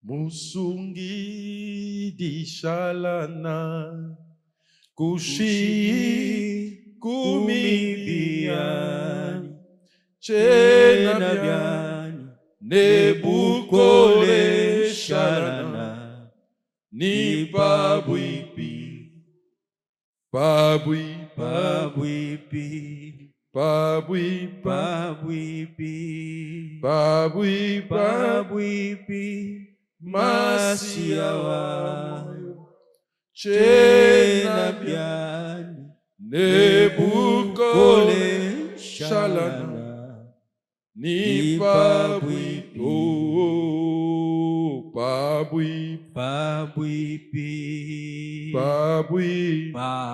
Musungi di shalana kushi kumibiani chena biani nebukole shalana ni pabuipi pabuipi pabuipi pabuipi pabuipi pabuipi Masiawa chena biani nebukole shalana ni pabuipi pabuipi pabuipi pabuipi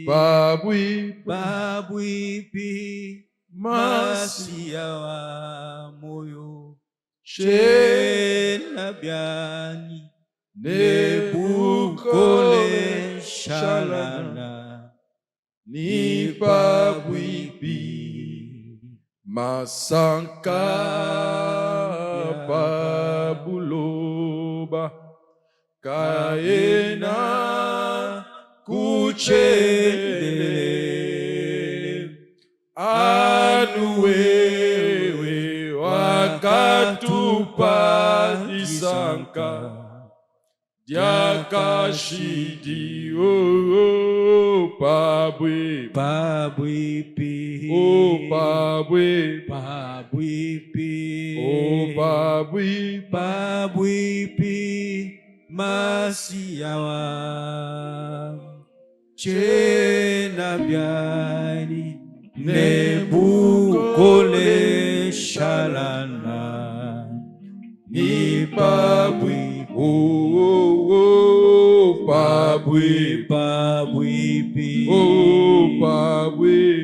pabuipi pabuipi Masiawa moyo chena biani nebukole shalana ni pabuipi masanka pabuloba kaena kuchele anuwewe wakatupa isanka diakashidi pabwe pabuipi pabwe pabuipi pabwe pabuipi Masiawa chena biani nebukole shalana ni pabuipi pabuipi pabuipi pabuipi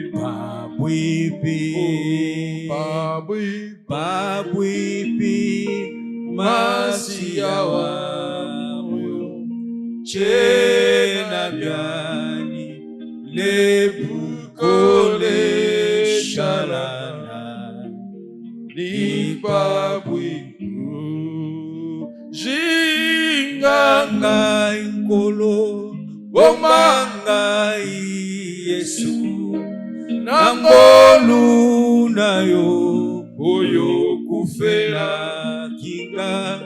pabuipi pabuipi Masiawa chena biani nebukole shalana ni pabuipi jinganga inkolo bomanga Yesu nangolu nayo oyo kufela kinga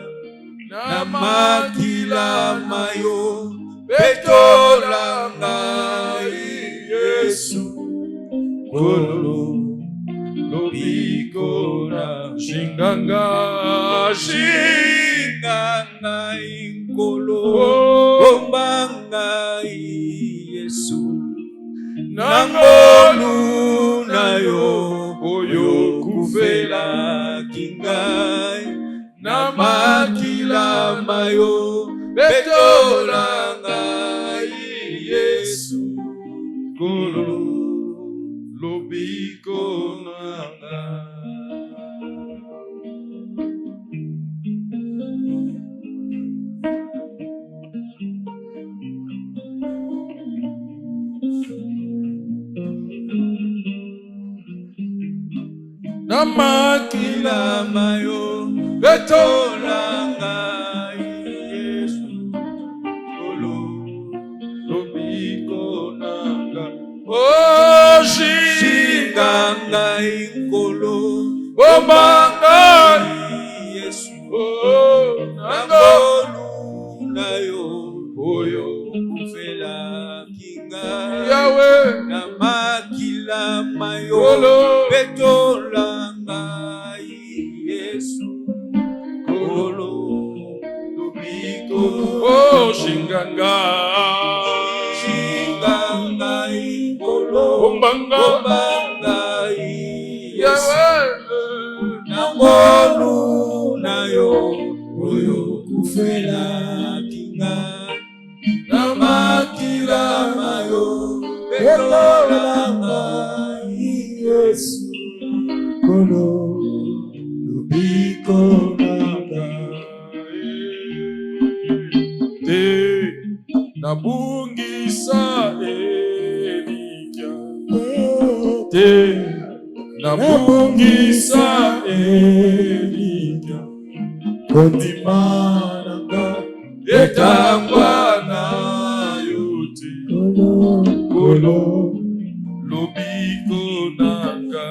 na makila mayo betolanga Yesu kolo lobikona shinganga shinganga inkolo bombanga Yesu nangolu nayo oyo kufela kingai na makila mayo betolanga Yesu kolo lobiko nanga na makila mayo betolanga Yesu kolo lobiko nanga oh shinganga inkolo bombanga Yesu oh nangolu nayo oyo kufela kinga Yahweh na makila mayo betolanga Yesu kolo lobiko oh shinganga inkolo bombanga Yahweh nangolu nayo oyo kufela kinga na makila mayo betolanga Yesu kolo lobiko nanga te nabungisa Elija te nabungisa Elija kondima nanga etangwa na yote kolo lobiko nanga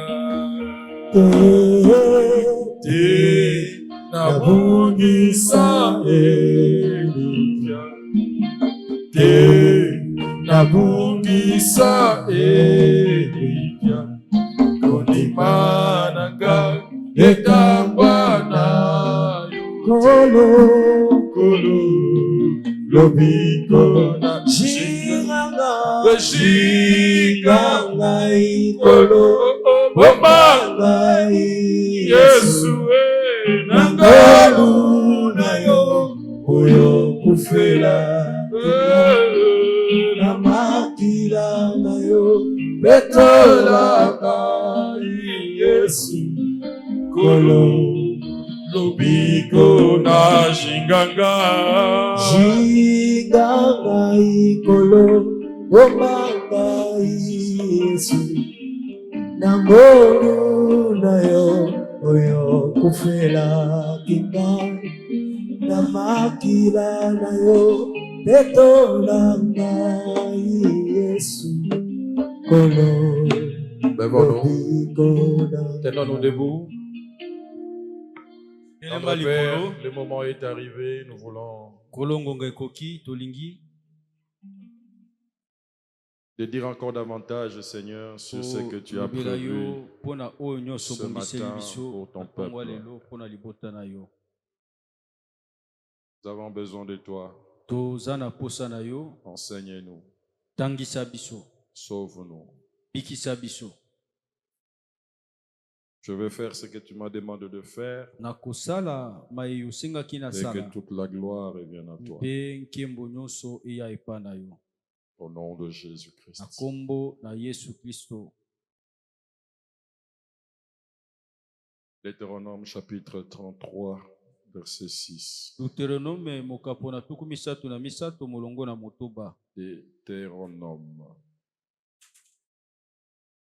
te nabongisa elikya te nabongisa elikya kondima nanga etangwa na kolo kolo lobiko na shinganga ngai kolo bomanga Yesu nangalu na yo oyo kufela na makila na yo betolaka Yesu kolo lobiko na jinganga ikolo bomanga Yesu nangolu na yo oyo kufela kinga na makila na yo betolanga Yesu kolo lobiko na tenons-nous debout. Notre Père, le moment est arrivé, nous voulons te dire encore davantage, Seigneur, sur ce que tu as prévu ce matin pour ton peuple. Nous avons besoin de toi. Enseigne-nous. Sauve-nous. Je veux faire ce que tu m'as demandé de faire et que toute la gloire revienne à toi. Au nom de Jésus-Christ. Deutéronome chapitre 33, verset 6. Deutéronome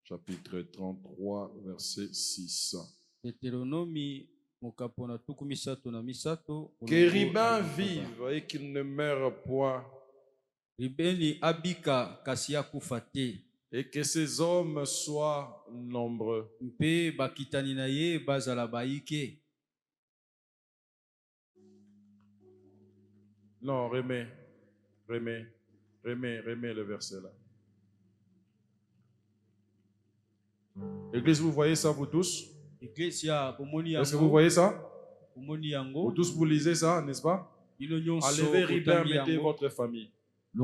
chapitre 33, verset 6. Que Ribin vive et qu'il ne meure point, et que ses hommes soient nombreux. Non, remets le verset là. Église, vous voyez ça, vous tous? Est-ce que vous voyez ça? Vous tous, vous lisez ça, n'est-ce pas? Enlevez Ribin, mettez votre famille. Et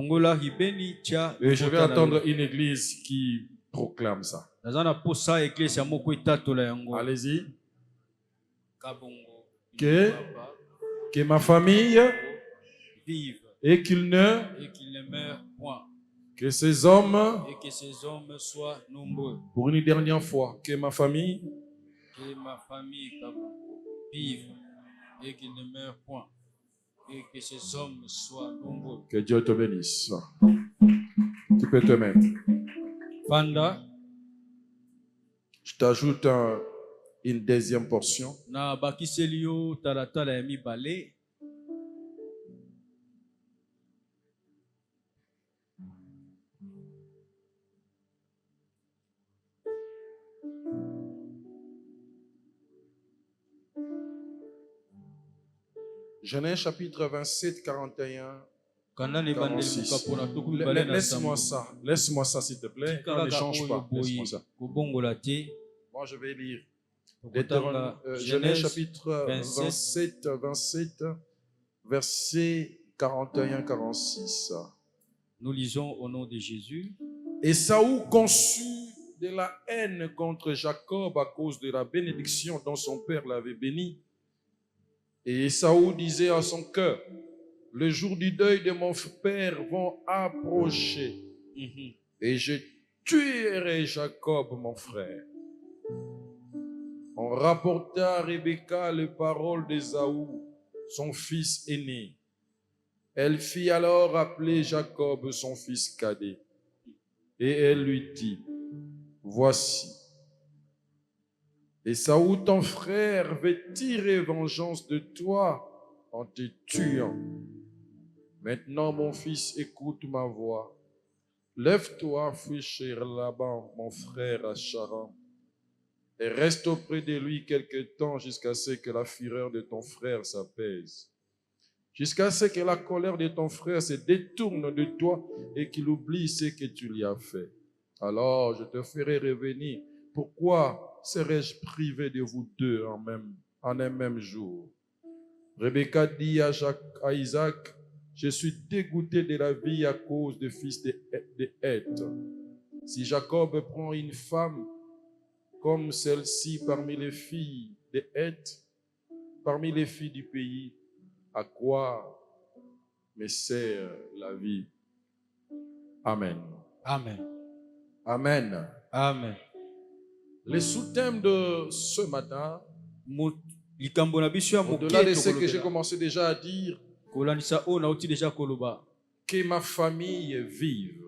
je vais attendre une église qui proclame ça. Allez-y. Que ma famille vive et qu'il ne meure point. Que ces hommes Soient nombreux. Pour une dernière fois, que ma famille vive et qu'il ne meure point. Et que ces hommes soient nombreux. Que Dieu te bénisse. Tu peux te mettre. Fanda. Je t'ajoute une deuxième portion. Na bakiselio talatala ya mibale. Genèse chapitre 27, 41. 46. Laisse-moi ça, s'il te plaît. Ne change pas. Laisse-moi ça. Moi, je vais lire. Genèse chapitre 27, verset 41, 46. Nous lisons au nom de Jésus. Ésaü conçut de la haine contre Jacob à cause de la bénédiction dont son père l'avait béni. Et Ésaü disait à son cœur, le jour du deuil de mon père vont approcher et je tuerai Jacob, mon frère. On rapporta à Rebecca les paroles d'Ésaü, son fils aîné. Elle fit alors appeler Jacob, son fils cadet. Et elle lui dit, voici, Esaü, ton frère, veut tirer vengeance de toi en te tuant. Maintenant, mon fils, écoute ma voix. Lève-toi, fuis chez Laban, mon frère à Charan, et reste auprès de lui quelque temps jusqu'à ce que la fureur de ton frère s'apaise, jusqu'à ce que la colère de ton frère se détourne de toi et qu'il oublie ce que tu lui as fait. Alors je te ferai revenir. Pourquoi serais-je privé de vous deux en un même jour? Rebecca dit à Isaac, je suis dégoûté de la vie à cause des fils de Heth. Si Jacob prend une femme comme celle-ci parmi les filles de Heth, parmi les filles du pays, à quoi me sert la vie? Amen. Amen. Amen. Amen. Le sous-thème de ce matin, Likambo na biso ya au-delà de moke ce que j'ai commencé déjà à dire, kolandisa o nauti deja koloba que ma famille vive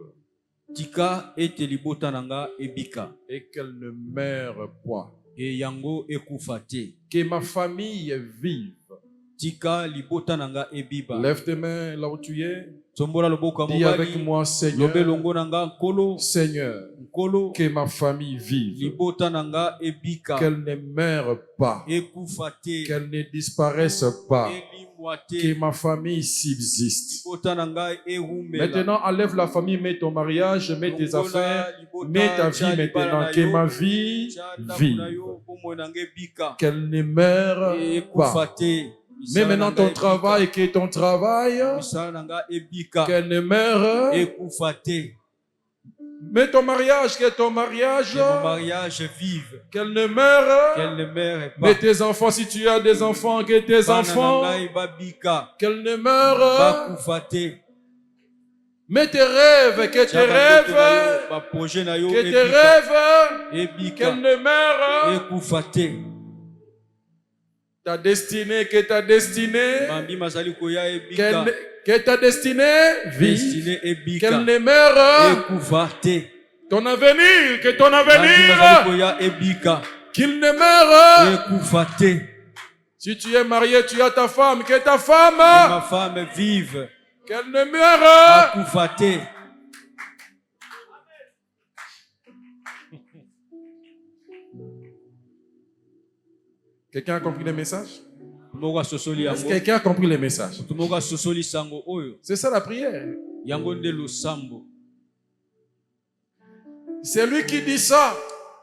tika ete libota nanga ebika et qu'elle ne meure point. e yango ekufa te. Que ma famille vive. Tika libota nanga ebiba. Lève tes mains là où tu es. Sombola loboko Dis avec moi, Seigneur, lobe longo nanga nkolo Seigneur, nkolo que ma famille vive, libota nanga ebika qu'elle ne meure pas, ekufa te qu'elle ne disparaisse pas, elimwa te que ma famille subsiste. libota nanga ehumela. Maintenant, enlève la famille, mets ton mariage, mets tes Longola, affaires, libota, mets ta vie tcha libala maintenant, na que yo, ma vie tcha ndako na vive, yo, bomoi nanga ebika qu'elle ne meure ekufa pas. te. Mais maintenant ton travail, que ton travail, misala nanga ebika qu'elle ne meure. ekufa te. Mais ton mariage, que ton mariage, Que mon mariage vive, qu'elle ne meure. qu'elle ne meure Mais pas. tes enfants, si tu as des enfants, que tes Bana enfants, na ngai babika qu'elle ne meure. bakufa te. Mais tes rêves, que tes Tcha bandoto na yo, rêves, baprojet na yo que tes ebika rêves, ebika qu'elle ne meure. ekufa te. Ta destinée, que ta destinée, Mambi mazali koya ebika que ta destinée vive, destiné ebika qu'elle ne meure. ekufa te. Ton avenir, que ton Mambi mazali avenir, koya ebika qu'il ne meure. ekufa te. Si tu es marié, tu as ta femme, que ta Que femme, ma femme vive qu'elle ne meure. akufa te. Quelqu'un a compris le message? Moga sosoli Est-ce que yango. quelqu'un a compris le message? Moga sosoli sango oyo. C'est ça la prière. Yango nde losambo. C'est lui qui dit ça.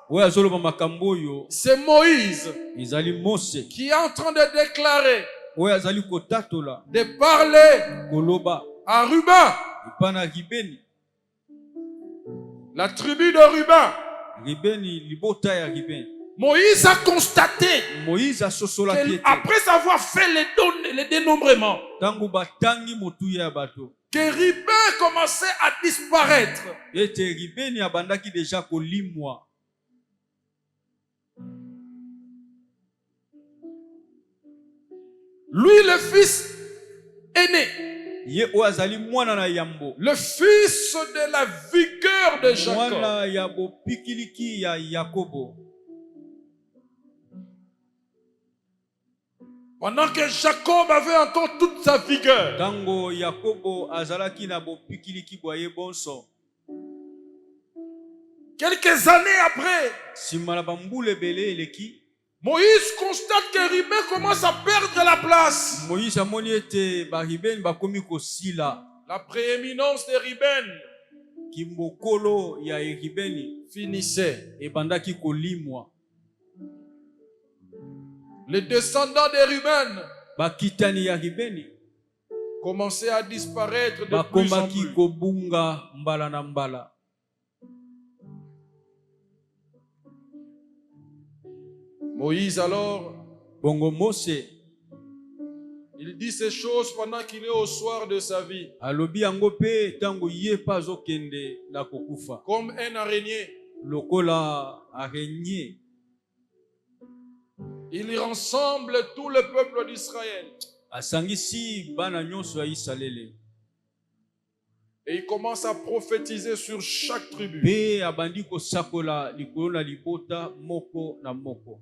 Oyo azoloba makambo oyo C'est Moïse ezali Mose. qui est en train de déclarer, Oyo azali kotatola de parler koloba à Ruben, ipana Ribeni. la tribu de Ruben. Ribeni libota ya Ribeni. Moïse a constaté Moïse asosolaki ete qu'après avoir fait les dénombrements, tango batangi motuya ya bato que Ruben commençait à disparaître. ete Ribeni abandaki deja kolimwa. Lui, le fils aîné, Ye oyo azali mwana na yambo, le fils de la vigueur de Jacob. mwana ya bopikiliki ya Yakobo. Pendant que Jacob avait encore toute sa vigueur, Tango Yakobo azalaki na bopikiliki boye bonso. quelques années après, Simala bambule bele eleki. Moïse constate que Ruben commence à perdre la place. Moïse amoni ete ba Ribeni bakomi kosila. La prééminence de Ruben Kimbokolo ya Ribeni finissait. ebandaki kolimwa. Les descendants de Ruben Bakitani ya Ribeni commençaient à disparaître de plus en bakomaki plus. kobunga mbala na mbala. Moïse alors, Bongo Mose il dit ces choses pendant qu'il est au soir de sa vie, alobi yango pe tango ye pa azokende na kokufa. comme un araignée. Lokola araignée. Il rassemble tout le peuple d'Israël Asangisi bana nyonso ya Israele. et il commence à prophétiser sur chaque tribu. Pe abandi kosakola likolo na libota moko na moko.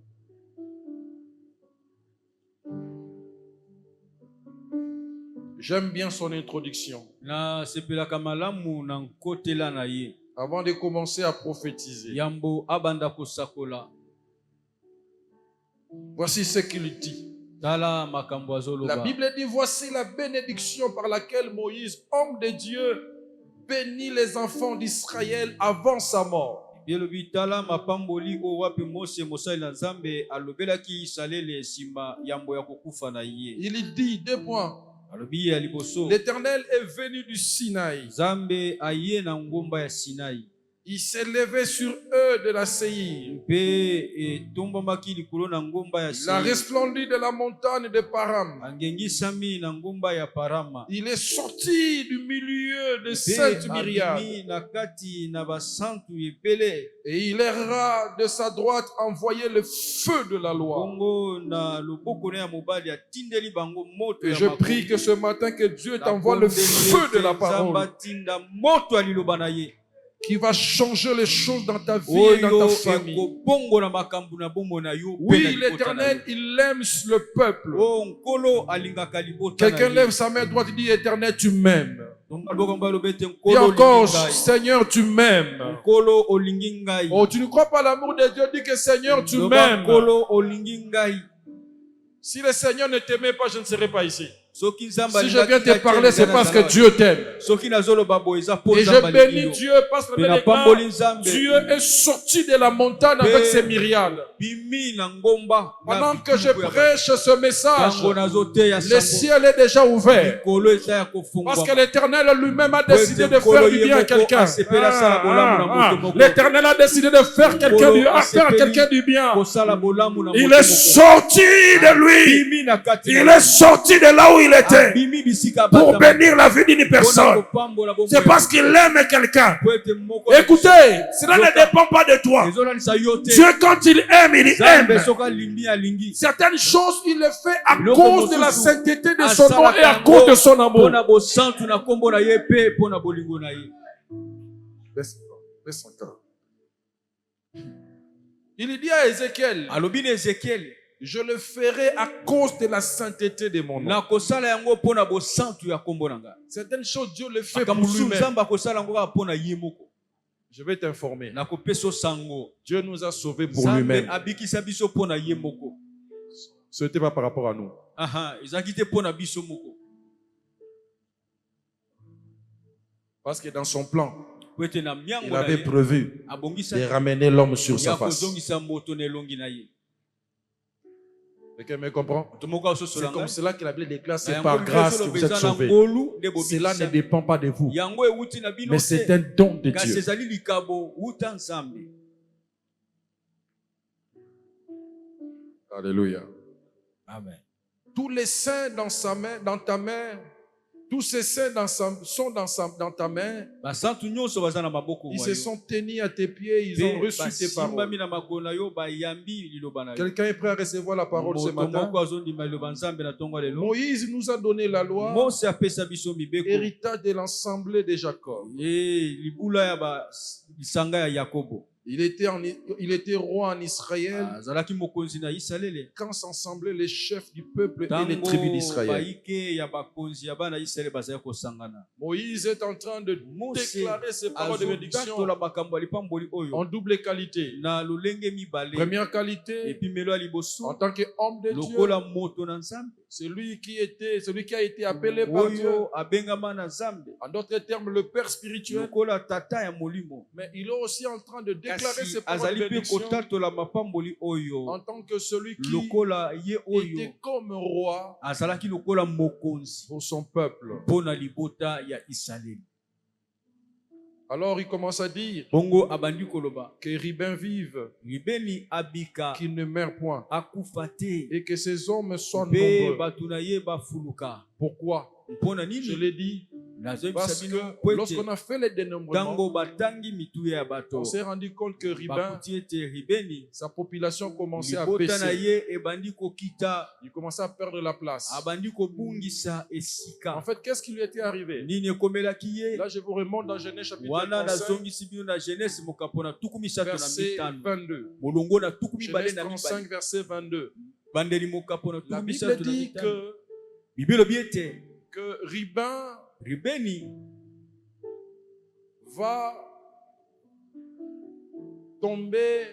J'aime bien son introduction. Na sepelaka malamu na nkotela na ye. Avant de commencer à prophétiser. Yambo abanda kosakola. Voici ce qu'il dit. Tala makambo azoloba. La Bible dit, voici la bénédiction par laquelle Moïse, homme de Dieu, bénit les enfants d'Israël avant sa mort. Yelobi tala mapamboli o wapi Mose mosali na Nzambe alobelaki Israele sima yambo ya kokufa na ye. Il dit, 2 points. Alobi ya liboso. L'Éternel est venu du Sinaï. Nzambe aye na ngomba ya Sinai. Il s'est levé sur eux de la Séir. Il a resplendu de la montagne de Param. Il est sorti du milieu de Sainte Myriade. Et il erra de sa droite envoyer le feu de la loi. Et je prie que ce matin que Dieu t'envoie le feu de la parole, qui va changer les choses dans ta vie et dans ta famille. Oui, l'Éternel, il aime le peuple. Quelqu'un lève sa main droite et dit, Éternel, tu m'aimes. Et encore, Seigneur, tu m'aimes. Oh, tu ne crois pas l'amour de Dieu, dis que Seigneur, tu m'aimes. Si le Seigneur ne t'aimait pas, je ne serais pas ici. Si je viens te parler, c'est parce que Dieu t'aime. Et je bénis Dieu parce que Dieu est sorti de la montagne avec ses myriades. Pendant que je prêche ce message, le ciel est déjà ouvert. Parce que l'Éternel lui-même a décidé de faire du bien à quelqu'un. L'Éternel a décidé de faire quelqu'un du bien. Il est sorti de lui. Il est sorti de là où il était pour bénir la vie d'une personne. C'est parce qu'il aime quelqu'un. Écoutez, cela ne dépend pas de toi. Dieu, quand il aime, il aime. Certaines choses, il les fait à cause de la sainteté de son nom et à cause de son amour. Il dit à Ézéchiel, je le ferai à cause de la sainteté de mon nom. Certaines choses, Dieu le fait pour lui-même. Je vais t'informer. Dieu nous a sauvés pour lui-même. Ce n'était pas par rapport à nous. Parce que dans son plan, il avait prévu de ramener l'homme sur sa face. Quelqu'un me comprend? C'est comme cela que la Bible déclare, c'est par grâce que vous êtes sauvés. Cela ne dépend pas de vous, mais c'est un don de Dieu. Alléluia. Amen. Tous les saints dans sa main, dans ta main, tous ces saints sont dans ta main. Ils se sont tenus à tes pieds, ils ont reçu tes paroles. Quelqu'un est prêt à recevoir la parole ce matin? Moïse nous a donné la loi, héritage de l'assemblée de Jacob. Il était roi en Israël quand s'assemblaient les chefs du peuple et les tribus d'Israël. Moïse est en train de déclarer ses paroles de bénédiction en double qualité. Première qualité, en tant qu'homme de Dieu, celui qui a été appelé par Dieu. En d'autres termes, le Père spirituel. Mais il est aussi en train de déclarer ses paroles de bénédiction en tant que celui qui était comme roi pour son peuple. Alors il commence à dire que Ribin vive, qu'il ne meurt point, et que ces hommes soient nombreux. Pourquoi? Je l'ai dit, parce que lorsqu'on a fait les dénombrements, on s'est rendu compte que Ribin, sa population commençait à baisser. Il commençait à perdre la place. En fait, qu'est-ce qui lui était arrivé? Là, je vous remonte dans Genèse chapitre 35, verset 22. Genèse 35, verset 22. La Bible dit que que Ribeni va tomber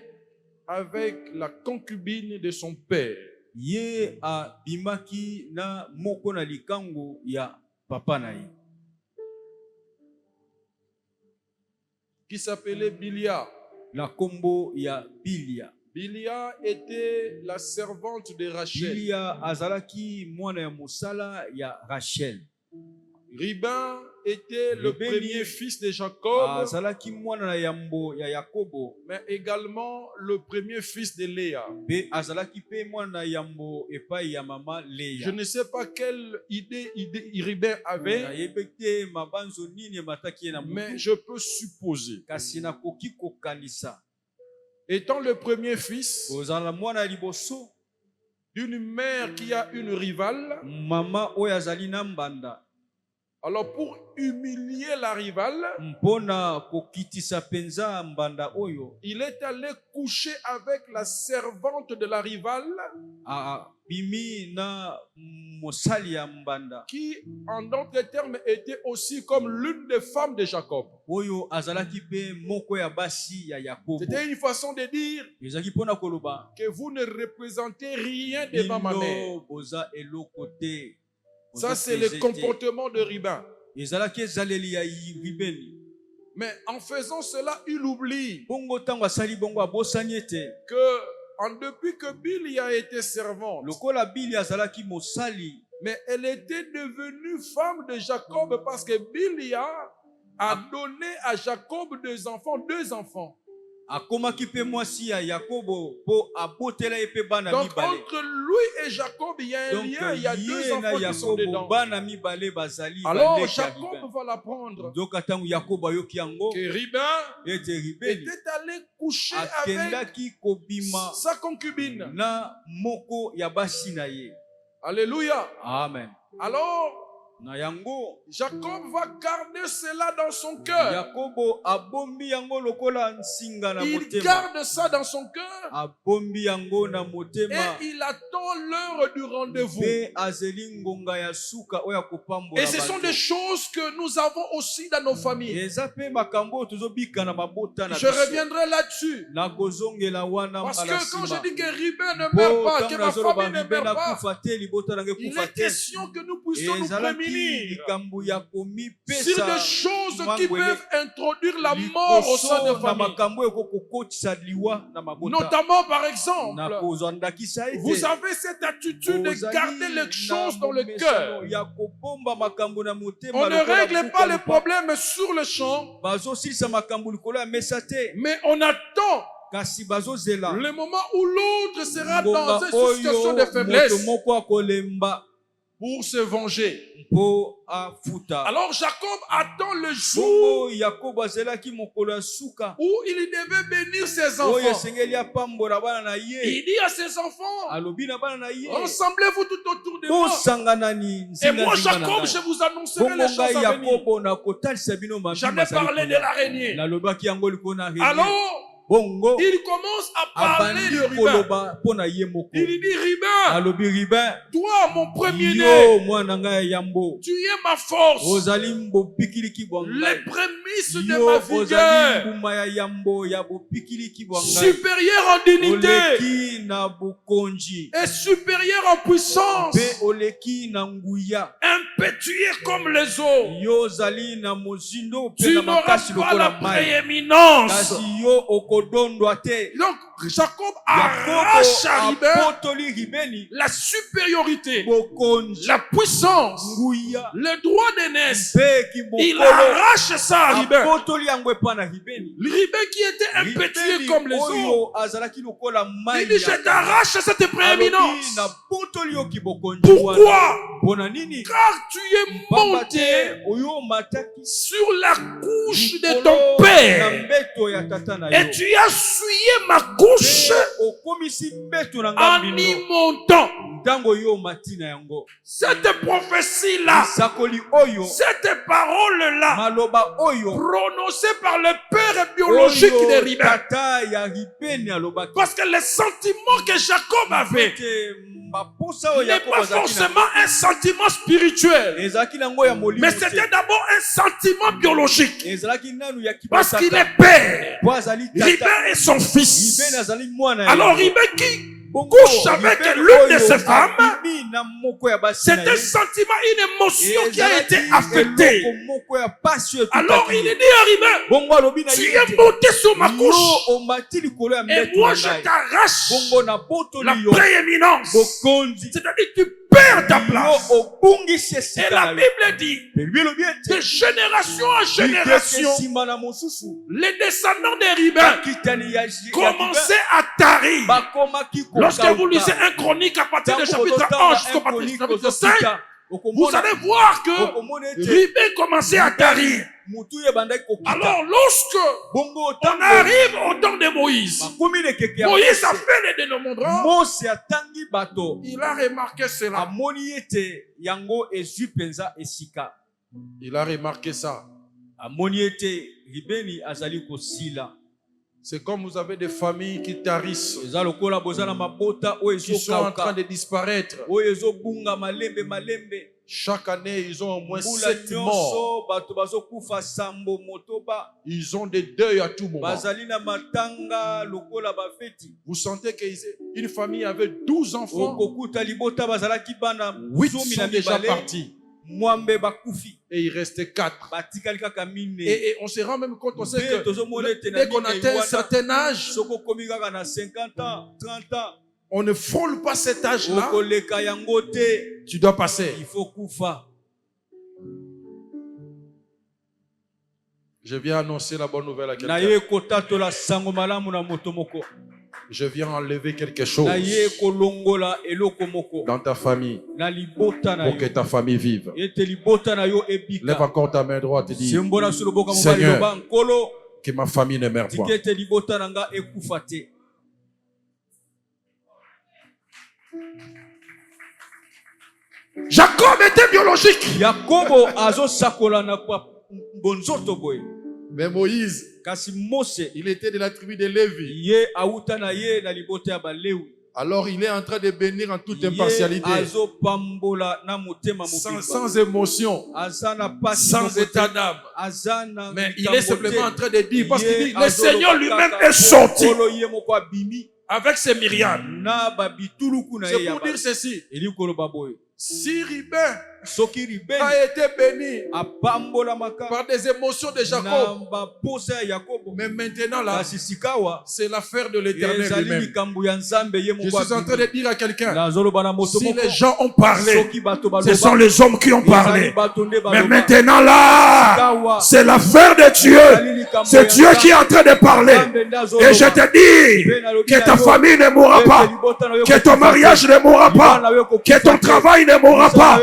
avec la concubine de son père. Ye a bimaki na moko na likango ya papa na ye, qui s'appelait Bilia. la kombo ya Bilia. Bilia était la servante de Rachel. Bilia azalaki mwana ya musala ya Rachel. Ribin était le premier fils de Jacob, azalaki mwana na yambo ya Yakobo, mais également le premier fils de Léa. pe azalaki pe mwana na yambo epai ya mama Léa. Je ne sais pas quelle idée Ribin avait, Ayebekte mabanzo nini mataki na mais mutu, je peux supposer. kasi nakoki kokanisa. Étant le premier fils Ozala mwana liboso d'une mère qui a une rivale, mama oyo azali na mbanda, alors pour humilier la rivale, mpona kokitisa penza mbanda oyo, il est allé coucher avec la servante de la rivale, bimi na mosali ya mbanda, qui en d'autres termes était aussi comme l'une des femmes de Jacob. oyo azalaki pe moko ya basi ya Yakobo. C'était une façon de dire Ezaki pona koloba que vous ne représentez rien devant ma mère. boza eloko te. Ça, c'est le comportement de Ribin. Ezalaki ezaleli ya Ribeni. Mais en faisant cela, il oublie Bongo tango asali bongo abosani ete que depuis que Bilia était servante, lokola Bilia azalaki mosali, mais elle était devenue femme de Jacob parce que Bilia a donné à Jacob deux enfants. akomaki pe mwasi ya Yakobo po abotela ye pe bana Donc mibale. entre lui et Jacob, il y a un Donc lien, il y a deux ye na enfants qui sont Yakobo dedans. bana mibale bazali Alors baleki ya Jacob Ribin. va l'apprendre Nzoka tango Yakobo ayoki yango que Ribin ete Ribeni était allé coucher avec akendaki kobima sa concubine. na moko ya basi na ye. Alléluia. Amen. Alors Na yango Jacob va garder cela dans son cœur. Yakobo abombi yango lokola nsinga na Il motema. garde ça dans son cœur Abombi yango na motema. et il attend l'heure du rendez-vous. Pe azeli ngonga ya suka oya kopambola Et ce sont bato. des choses que nous avons aussi dans nos familles. Eza pe makambo oyo tozobika na mabota na Je reviendrai là-dessus. na kozongela wana Parce ala que quand nsima. je dis que Ribin ne meurt pas, que ma famille ne Ribin meurt pas, akufa te, libota nange il kufa est te. question que nous puissions nous Ezalaki prémunir likambo ya komipesa sur des choses qui mangwele peuvent introduire la mort au sein des liboso na familles. makambo oyo kokokotisa liwa na mabota. Notamment, par exemple, Na kozwa ndakisa ete. vous avez cette attitude de Ozali garder les choses dans le na cœur. momesano ya kobomba makambo na motema On ne lokola règle buka pas les lupa. problèmes sur le champ, Bazosilisa makambo likolo ya mesa te, mais on attend kasi bazozela le moment où l'autre sera dans ngonga une situation oyo de faiblesse moto moko akolemba pour se venger. mpo afuta. Alors Jacob attend le jour Bongo Yakobo azelaki mokolo ya suka où il devait bénir ses oyo enfants. esengeli apambola bana na ye. Il dit à ses enfants, Alobi na bana na ye, rassemblez-vous tout autour de moi. bosanganani Et nzinga moi, nzinga na Jacob, ngai. je vous annoncerai Bongo les choses ngai à venir. Yakobo na kotalisa bino J'en mabima ai parlé de l'araignée. nalobaki yango likolo na araignée. Alors, Bongo il commence à parler abandi de Ribin. koloba mpo na ye moko. Il dit, Ribin, Alobi Ribin, toi, mon premier-né, yo mwana ngai ya yambo, tu es ma force, ozali mbopikiliki bwa les ngai. prémices de Yo ma ozali vigueur, mbuma ya yambo ya bopikiliki bwa ngai. supérieur en dignité Oleki na bukonji et supérieur en puissance, pe oleki na nguya. impétueux comme les eaux. Yo ozali na mozindo pe Tu na n'auras makasi pas la lokola mai. prééminence. Kasi yo okodondwa te. Donc, Jacob arrache à Yakobo Ribin apotoli Ribeni la supériorité, bokonji la puissance, nguya le droit d'aînesse. pe Il kibokolo arrache ça à Ribin. apotoli yango epa na Ribeni. Ribin qui était impétueux Ribeni comme les eaux. oyo azalaki lokola mai Il dit, je t'arrache cette prééminence. na potoli yo kibokonji Pourquoi? mpona nini? Car tu es Pamba monté te oyo mataki sur la couche de likolo ton na père mbeto ya tata na et yo. tu as souillé ma couche Pe okomisi mbeto na nga en y mbindo montant. Cette prophétie-là, cette parole-là, prononcée par le père biologique de Ruben. Parce que les sentiments que Jacob avait n'est pas forcément un sentiment spirituel, mais c'était d'abord un sentiment biologique. Parce qu'il est père. Ruben est son fils. Alors Ruben qui couche avec l'une de ses femmes, c'est un sentiment, une émotion qui a été affectée. Alors il dit à Ruben, tu es monté sur ma couche et moi je t'arrache la prééminence. C'est-à-dire tu perds ta place. Et la Bible dit, de génération en génération, les descendants de Ruben commençaient à tarir. Lorsque vous lisez un chronique à partir du chapitre 11 jusqu'au chapitre 5, vous allez voir que Ruben commençait à tarir. Alors lorsque on arrive au temps de Moïse, Moïse a fait les dénombrants, il a remarqué cela. Il a remarqué ça. C'est comme vous avez des familles qui tarissent, qui sont en train de disparaître. Chaque année, ils ont au moins 7 morts. Ils ont des deuils à tout moment. Vous sentez qu'une famille avait 12 enfants. 8 sont déjà partis. Et il restait 4. Et on se rend même compte, on sait que dès qu'on atteint un certain âge, on ne frôle pas cet âge-là. Tu dois passer. Je viens annoncer la bonne nouvelle à quelqu'un. Je viens enlever quelque chose dans ta famille pour que ta famille vive. Lève encore ta main droite et dis, Seigneur, que ma famille ne meure pas. Jacob était biologique. Mais Moïse, il était de la tribu de Lévi. Alors il est en train de bénir en toute impartialité, sans émotion, sans état d'âme. Mais il est simplement en train de dire, parce qu'il dit, le Seigneur lui-même est sorti avec ses myriades. C'est pour dire ceci. Si Ruben a été béni par des émotions de Jacob, mais maintenant là, c'est l'affaire de l'Éternel lui-même. Je suis en train de dire à quelqu'un, si les gens ont parlé, ce sont les hommes qui ont parlé. Mais maintenant là, c'est l'affaire de Dieu. C'est Dieu qui est en train de parler. Et je te dis que ta famille ne mourra pas, que ton mariage ne mourra pas, que ton travail ne mourra pas.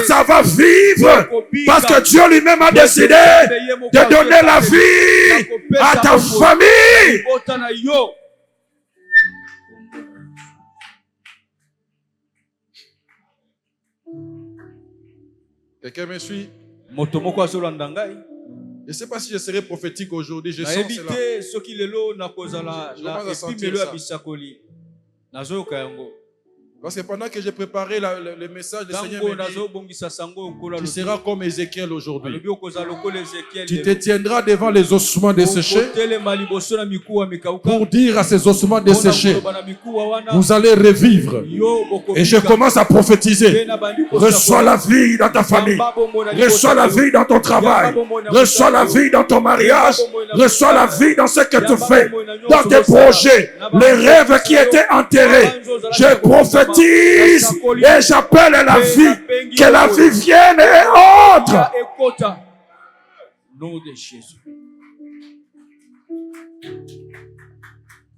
Ça va vivre parce que Dieu lui-même a décidé de donner la vie à ta famille. Quelqu'un me suit? Je ne sais pas si je serai prophétique aujourd'hui. Je sens cela. Je commence à sentir ça. Parce que pendant que j'ai préparé le message, le Seigneur me dit, tu seras comme Ézéchiel aujourd'hui. Tu te tiendras devant les ossements desséchés pour dire à ces ossements desséchés, vous allez revivre. Et je commence à prophétiser. Reçois la vie dans ta famille. Reçois la vie dans ton travail. Reçois la vie dans ton mariage. Reçois la vie dans ce que tu fais. Dans tes projets. Les rêves qui étaient enterrés. Je prophétise. Et j'appelle la vie, que la vie vienne et entre. Nom de Jésus.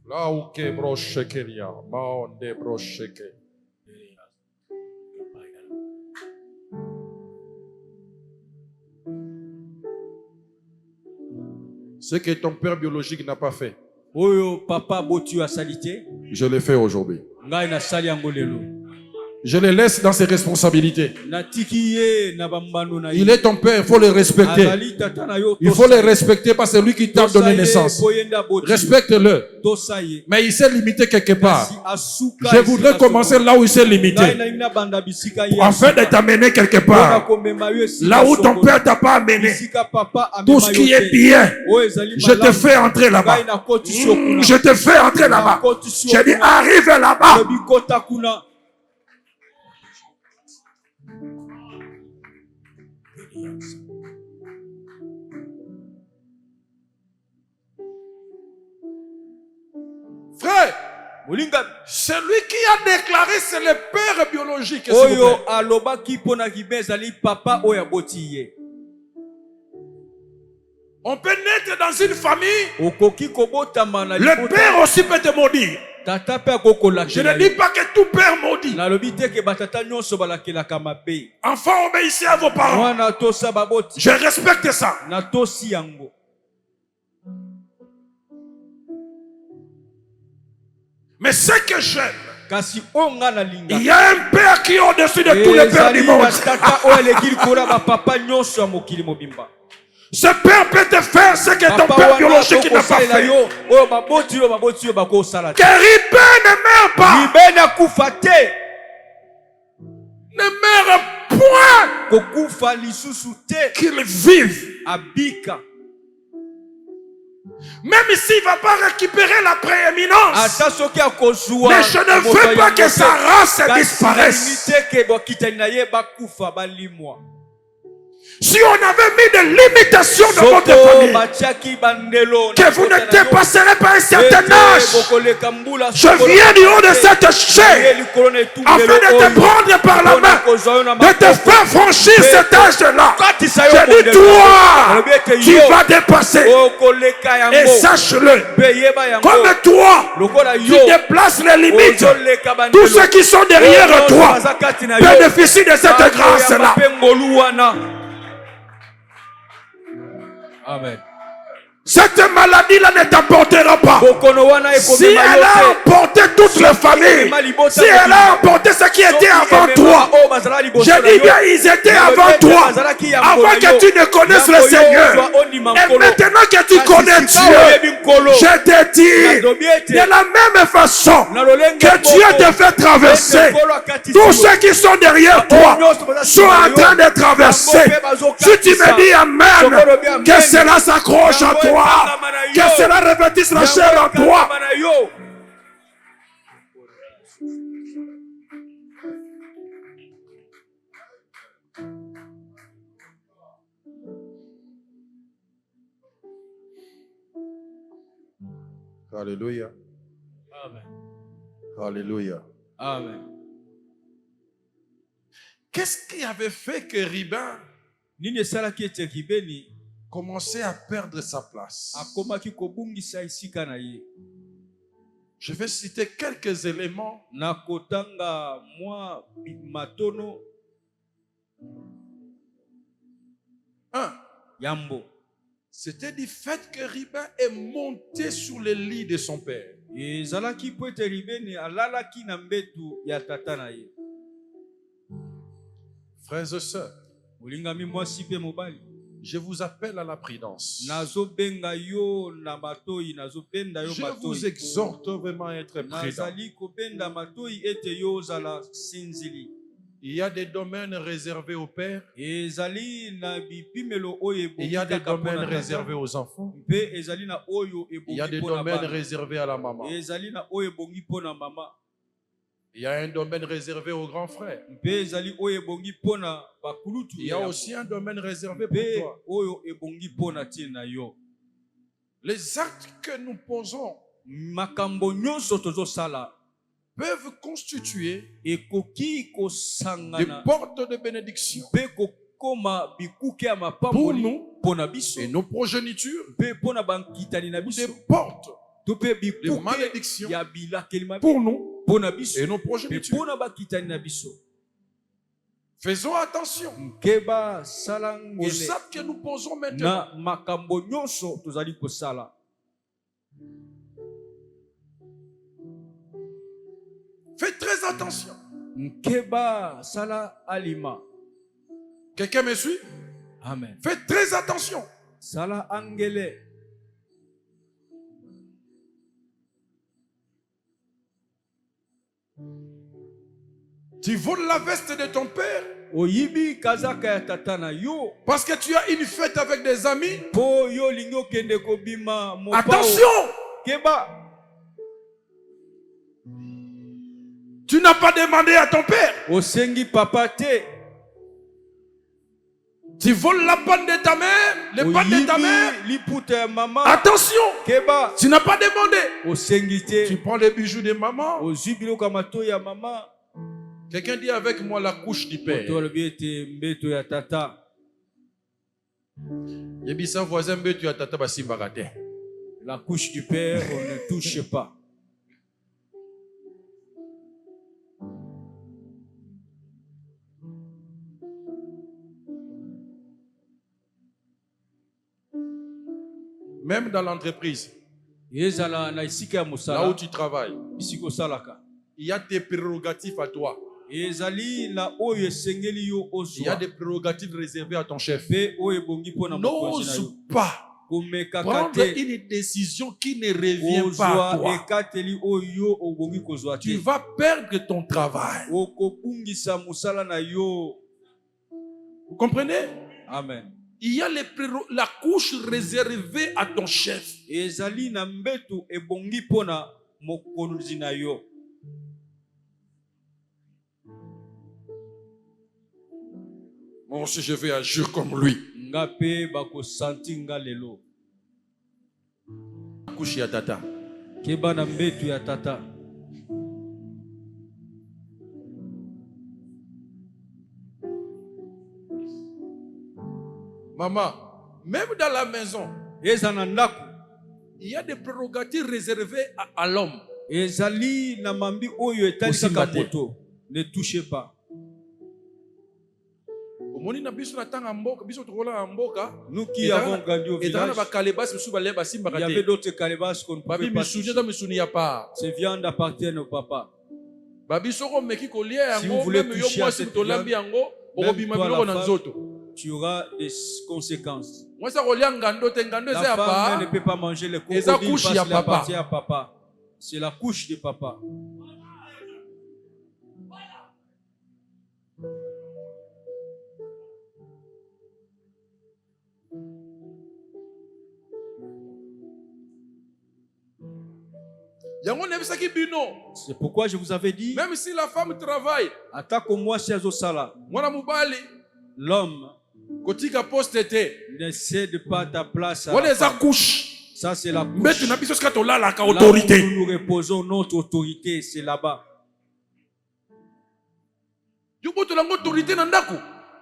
Là où que brochekeria, maonde brocheke. Ce que ton père biologique n'a pas fait, je l'ai fait aujourd'hui. Je le laisse dans ses responsabilités. natiki ye na bambano na ye. Il est ton père, il faut le respecter. Azali tata na yo, Il faut le respecter parce que c'est lui qui t'a donné naissance. Respecte-le. Mais il s'est limité quelque part. Je voudrais commencer là où il s'est limité, afin de t'amener quelque part. Là où ton père t'a pas amené. Tout ce qui est bien, je te fais entrer là-bas. Je te fais entrer là-bas. Je dis, arrive là-bas. Frère, celui qui a déclaré c'est le père biologique. On peut naître dans une famille. Le père aussi peut te maudire. Je ne dis pas que tout père maudit. Enfants, obéissez à vos parents. Je respecte ça. Mais ce que j'aime, il y a un père qui est au-dessus de tous les pères du monde. Ce père peut te faire ce que ton père biologique n'a pas fait. Que Ribin ne meurt pas. Ne meurt point. Qu'il vive. Même s'il ne va pas récupérer la prééminence. Mais je ne veux pas que sa race disparaisse. Si on avait mis des limitations dans votre famille, que vous ne dépasserez pas un certain âge, je viens du haut de cette chaîne afin de te prendre par la main, de te faire franchir cet âge-là. Je dis, toi, tu vas dépasser. Et sache-le, comme toi, tu déplaces les limites. Tous ceux qui sont derrière toi bénéficient de cette grâce-là. Amen. Cette maladie-là ne t'emportera pas. Si elle a emporté toute la famille, si elle a emporté ce qui était avant toi, je dis bien, ils étaient avant toi, avant que tu ne connaisses le Seigneur. Et maintenant que tu connais Dieu, je te dis, de la même façon que Dieu te fait traverser, tous ceux qui sont derrière toi sont en train de traverser. Si tu me dis Amen, que cela s'accroche à toi, que cela revêtisse la chair en toi. Alléluia. Amen. Alléluia. Amen. Qu'est-ce qui avait fait que Ribin commençait à perdre sa place? Je vais citer quelques éléments. Un, c'était du fait que Ribin est monté sur le lit de son père. Frères et sœurs, je vous appelle à la prudence. Je vous exhorte vraiment à être prudent. Il y a des domaines réservés au père. Il y a des domaines réservés aux enfants. Il y a des domaines réservés à la maman. Il y a un domaine réservé aux grands frères. Il y a aussi un domaine réservé pour toi. Les actes que nous posons peuvent constituer des portes de bénédiction pour nous et nos progénitures, des portes de malédiction pour nous et nos progénitures. Faisons attention aux actes que nous posons maintenant. Faites très attention. Nkeba sala alima. Quelqu'un me suit? Amen. Faites très attention. Sala angele. Tu voles la veste de ton père Oyibi kazaka ya tatana yo. parce que tu as une fête avec des amis. Po yo lingo kende kobima mo. Attention! Keba. Tu n'as pas demandé à ton père. Osengi papa te. Tu voles la panne de ta mère, le pan de ta mère. Liputa maman. Attention! Keba. Tu n'as pas demandé. Osengi te. Tu prends les bijoux de maman. Ozibilo kamato ya maman. Quelqu'un dit avec moi la couche du père. Mbeto ya tata. Yebisa voisin mbeto ya tata basimbaka te. La couche du père, on ne touche pas. Même dans l'entreprise, là où tu travailles, il y a des prérogatives à toi. Il y a des prérogatives réservées à ton chef. N'ose pas prendre une décision qui ne revient pas à toi. Tu vas perdre ton travail. Vous comprenez? Amen. Il y a la couche réservée à ton chef. Moi aussi, je vais agir comme lui. La couche ya tata. Maman, même dans la maison, il y a des prérogatives réservées à l'homme. Ne touchez pas. Nous qui avons grandi au village, il y avait d'autres calebasses qu'on ne pouvait pas toucher. Ces viandes appartiennent au papa. Si vous voulez toucher à cette viande, même toi, la femme, tu auras des conséquences. La femme ne peut pas manger le crocodile parce qu'il appartient à papa. C'est la couche de papa. C'est pourquoi je vous avais dit, même si la femme travaille, l'homme ne cède pas ta place à la femme. Ça c'est la couche. Là où nous reposons notre autorité, c'est là-bas.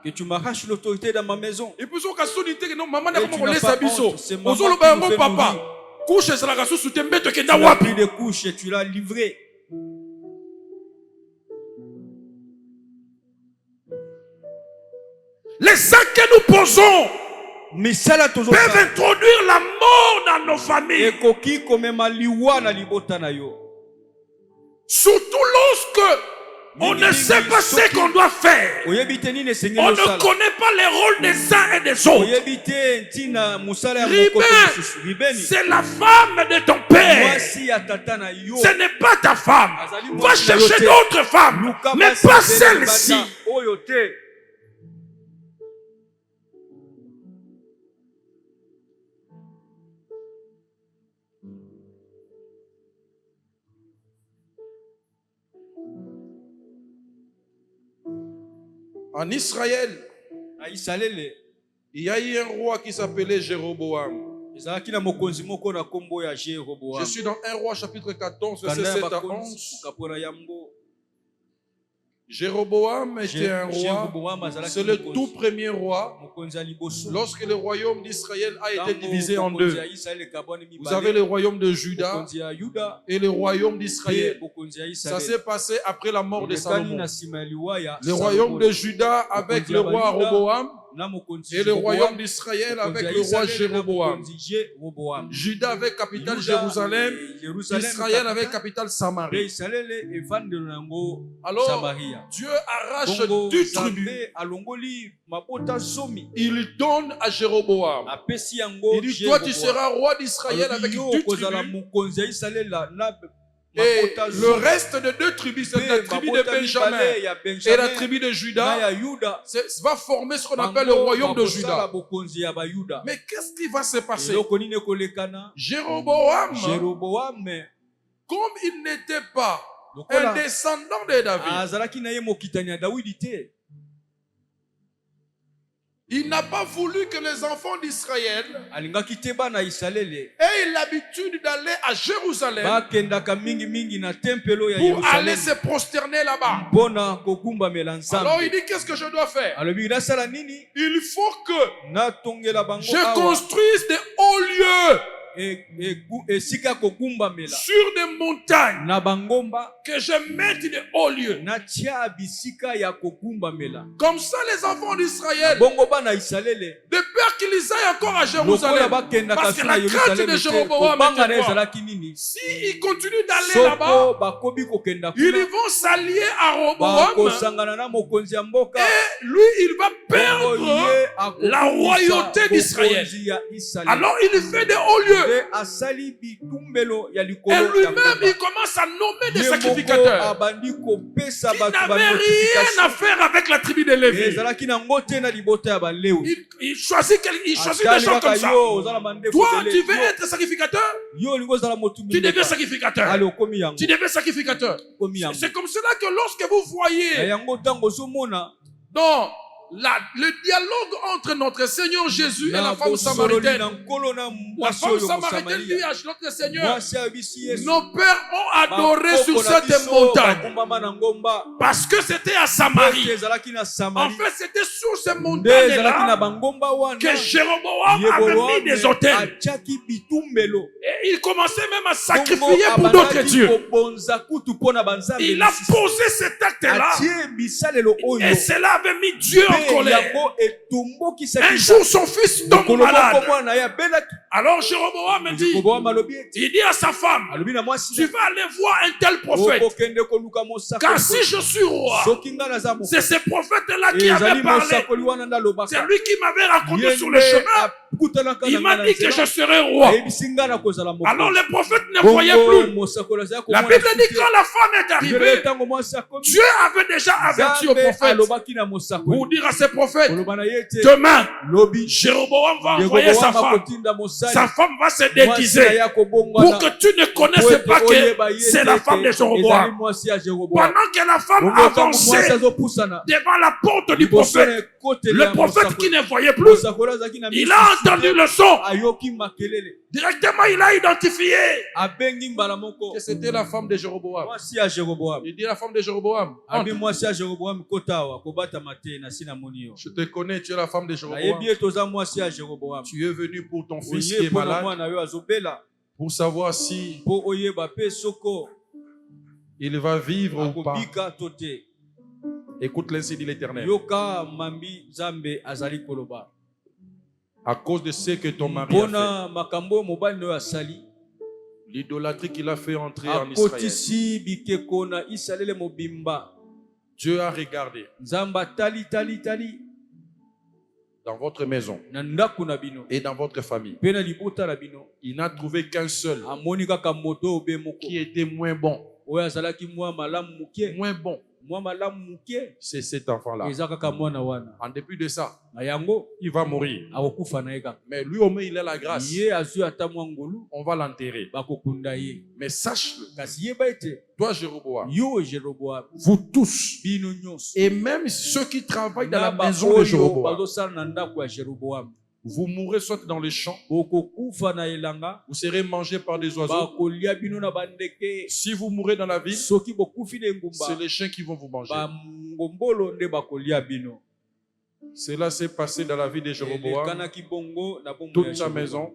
Que tu m'arraches l'autorité dans ma maison. Et tu n'as pas honte, c'est maman qui nous fait nourrir. Tu n'as pris de couches et tu l'as livré. Les actes que nous posons peuvent introduire la mort dans nos familles. Surtout lorsque on ne sait pas ce qu'on doit faire. On ne connaît pas les rôles des uns et des autres. Ribin, c'est la femme de ton père. Ce n'est pas ta femme. Va chercher d'autres femmes, mais pas celle-ci. En Israël, il y a eu un roi qui s'appelait Jéroboam. Je suis dans 1 roi chapitre 14, verset 7 à 11. Jéroboam était un roi, c'est le tout premier roi. Lorsque le royaume d'Israël a été divisé en deux, vous avez le royaume de Juda et le royaume d'Israël. Ça s'est passé après la mort de Salomon. Le royaume de Juda avec le roi Roboam et le royaume d'Israël avec le roi Jéroboam. Juda avait capitale Jérusalem, Israël avait capitale Samarie. Alors, Dieu arrache 2 tribus. Il donne à Jéroboam. Il dit, toi tu seras roi d'Israël avec 2 tribus. Et le reste de 2 tribus, c'est la tribu de Benjamin et la tribu de Juda, va former ce qu'on appelle le royaume de Juda. Mais qu'est-ce qui va se passer? Jéroboam, comme il n'était pas un descendant de David, il n'a pas voulu que les enfants d'Israël aient l'habitude d'aller à Jérusalem pour aller se prosterner là-bas. Alors il dit, qu'est-ce que je dois faire? Il faut que je construise des hauts lieux sur des montagnes, que je mette des hauts lieux. Comme ça les enfants d'Israël, de peur qu'ils aillent encore à Jérusalem, parce que la crainte de Jéroboam était quoi? S'ils continuent d'aller là-bas, ils vont s'allier à Roboam et lui il va perdre la royauté d'Israël. Alors il fait des hauts lieux. Et lui-même, il commence à nommer des sacrificateurs qui n'avaient rien à faire avec la tribu de Lévi. Il choisit des gens comme ça. Toi, tu veux être sacrificateur? Tu deviens sacrificateur. Tu deviens sacrificateur. C'est comme cela que lorsque vous voyez le dialogue entre notre Seigneur Jésus et la femme samaritaine. La femme samaritaine dit à notre Seigneur, nos pères ont adoré sur cette montagne. Parce que c'était à Samarie. En fait, c'était sur cette montagne-là que Jéroboam avait mis des autels. Et il commençait même à sacrifier pour d'autres dieux. Il a posé cet acte-là. Et cela avait mis Dieu en colère. Un jour son fils tombe malade. Alors Jéroboam me dit, il dit à sa femme, tu vas aller voir un tel prophète, car si je suis roi, c'est ce prophète-là qui avait parlé. C'est lui qui m'avait raconté sur le chemin. Il m'a dit que je serai roi. Alors le prophète ne voyait plus. La Bible dit quand la femme est arrivée, Dieu avait déjà averti au prophète pour dire à ce prophète, demain Jéroboam va envoyer sa femme. Sa femme va se déguiser pour que tu ne connaisses pas que c'est la femme de Jéroboam. Pendant que la femme avançait devant la porte du prophète, le prophète qui ne voyait plus, il a entendu le son. Directement, il a identifié que c'était la femme de Jéroboam. Il dit la femme de Jéroboam. Je te connais, tu es la femme de Jéroboam. Tu es venu pour ton fils qui est malade, pour savoir si il va vivre ou pas. Écoute l'ainsi dit l'Éternel. À cause de ce que ton mari a fait, l'idolâtrie qu'il a fait entrer en Israël, Dieu a regardé dans votre maison et dans votre famille. Il n'a trouvé qu'un seul qui était moins bon. Moins bon. C'est cet enfant-là. En dépit de ça, il va mourir. Mais lui au moins il a la grâce. On va l'enterrer. Mais sache-le, toi Jéroboam, vous tous, et même ceux qui travaillent dans la maison de Jéroboam, vous mourrez soit dans les champs, vous serez mangés par des oiseaux. Si vous mourrez dans la ville, c'est les chiens qui vont vous manger. Cela s'est passé dans la vie de Jéroboam, toute sa maison,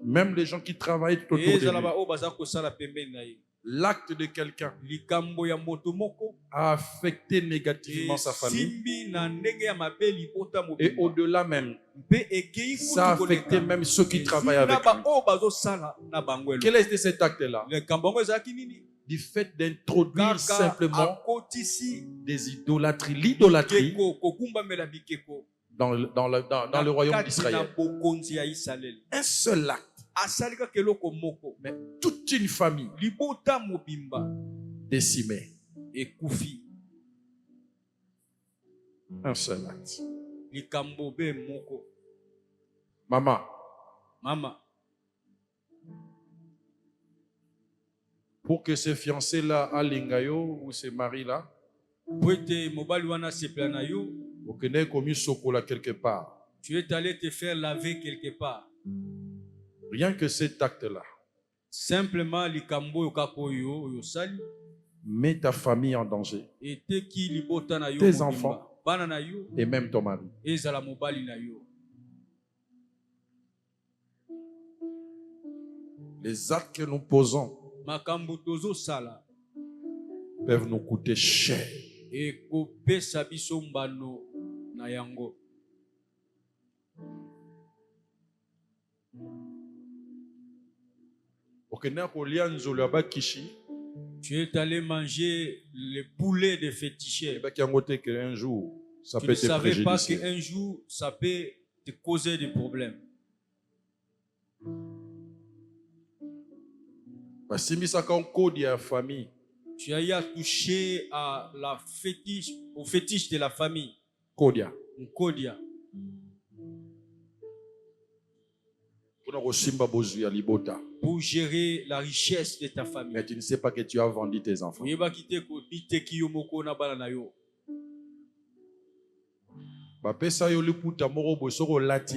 même les gens qui travaillent tout autour de lui. l'acte de quelqu'un a affecté négativement sa famille. Et au-delà même, ça a affecté même ceux qui travaillent avec lui. Quel était cet acte-là? Du fait d'introduire simplement des idolâtries. L'idolâtrie dans le royaume d'Israël. Un seul acte. Mais toute une famille décimée. Un seul acte. Maman. Pour que ce fiancé-là a l'ingayo ou ce mari-là, vous connaissez comme une sokola quelque part. Tu es allé te faire laver quelque part. Rien que cet acte-là. Simplement, met ta famille en danger. Tes enfants et même ton mari. Les actes que nous posons peuvent nous coûter cher. Tu es allé manger le poulet de féticheur. Un jour, ça tu peut ne te savais pas préjudicer. qu'un jour, ça peut te causer des problèmes. Tu as eu à toucher à la fétiche, au fétiche de la famille. Kodia. Kodia. Pour gérer la richesse de ta famille. Mais tu ne sais pas que tu as vendu tes enfants. Tu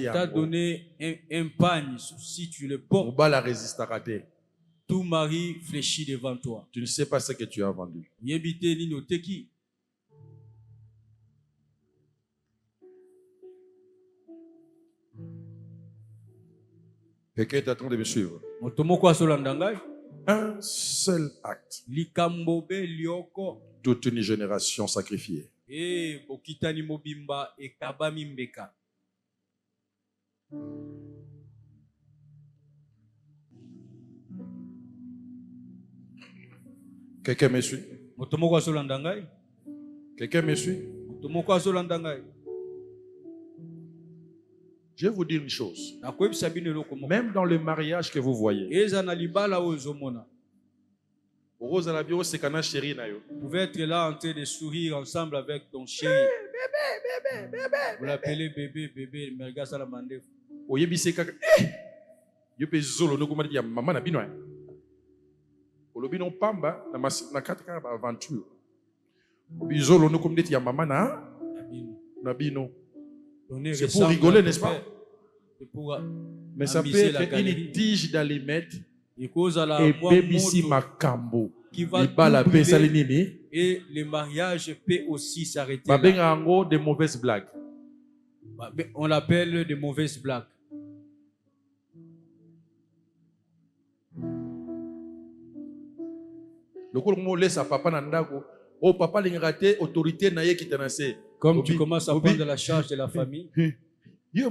t'as donné un pagne si tu le portes. Tout mari fléchit devant toi. Tu ne sais pas ce que tu as vendu. Quelqu'un est en train de me suivre. Un seul acte. Toute une génération sacrifiée. Quelqu'un me suit? Quelqu'un me suit? Je vais vous dire une chose. Même dans le mariage que vous voyez, vous pouvez être là en train de sourire ensemble avec ton chéri. Vous l'appelez bébé, mais regarde ça la mandef. C'est pour rigoler, n'est-ce pas? Mais ça peut être une tige d'allumettes et bébissi makambo. Qui va brûler, et le mariage peut aussi s'arrêter là. Des mauvaises blagues. On l'appelle des mauvaises blagues. Comme tu commences à prendre la charge de la famille, toi, tu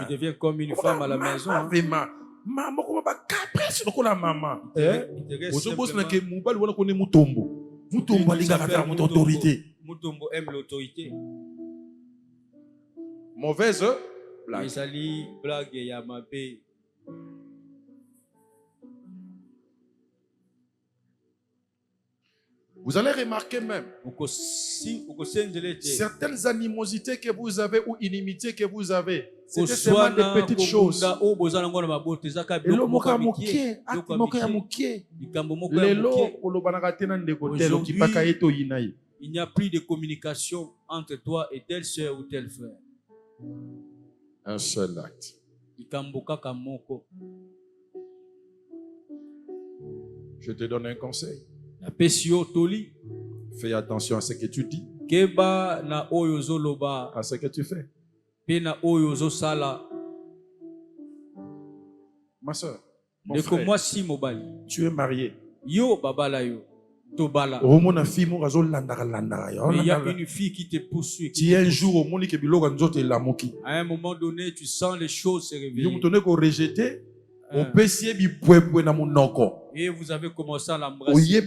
deviens comme une femme à la maison. Mutombo aime l'autorité. Mauvaise blague. Vous allez remarquer même certaines animosités que vous avez ou inimitiés que vous avez. C'était seulement des petites choses. Il n'y a plus de communication entre toi et telle soeur ou tel frère. Un seul acte. Je te donne un conseil. Fais attention à ce que tu dis, à ce que tu fais. Ma soeur, Mon frère, tu es marié. Yo babala yo. Tobala. Il y a une fille qui te poursuit. Tu un jour au monde qui à un moment donné, tu sens les choses se réveiller. Et vous avez commencé à l'embrasser.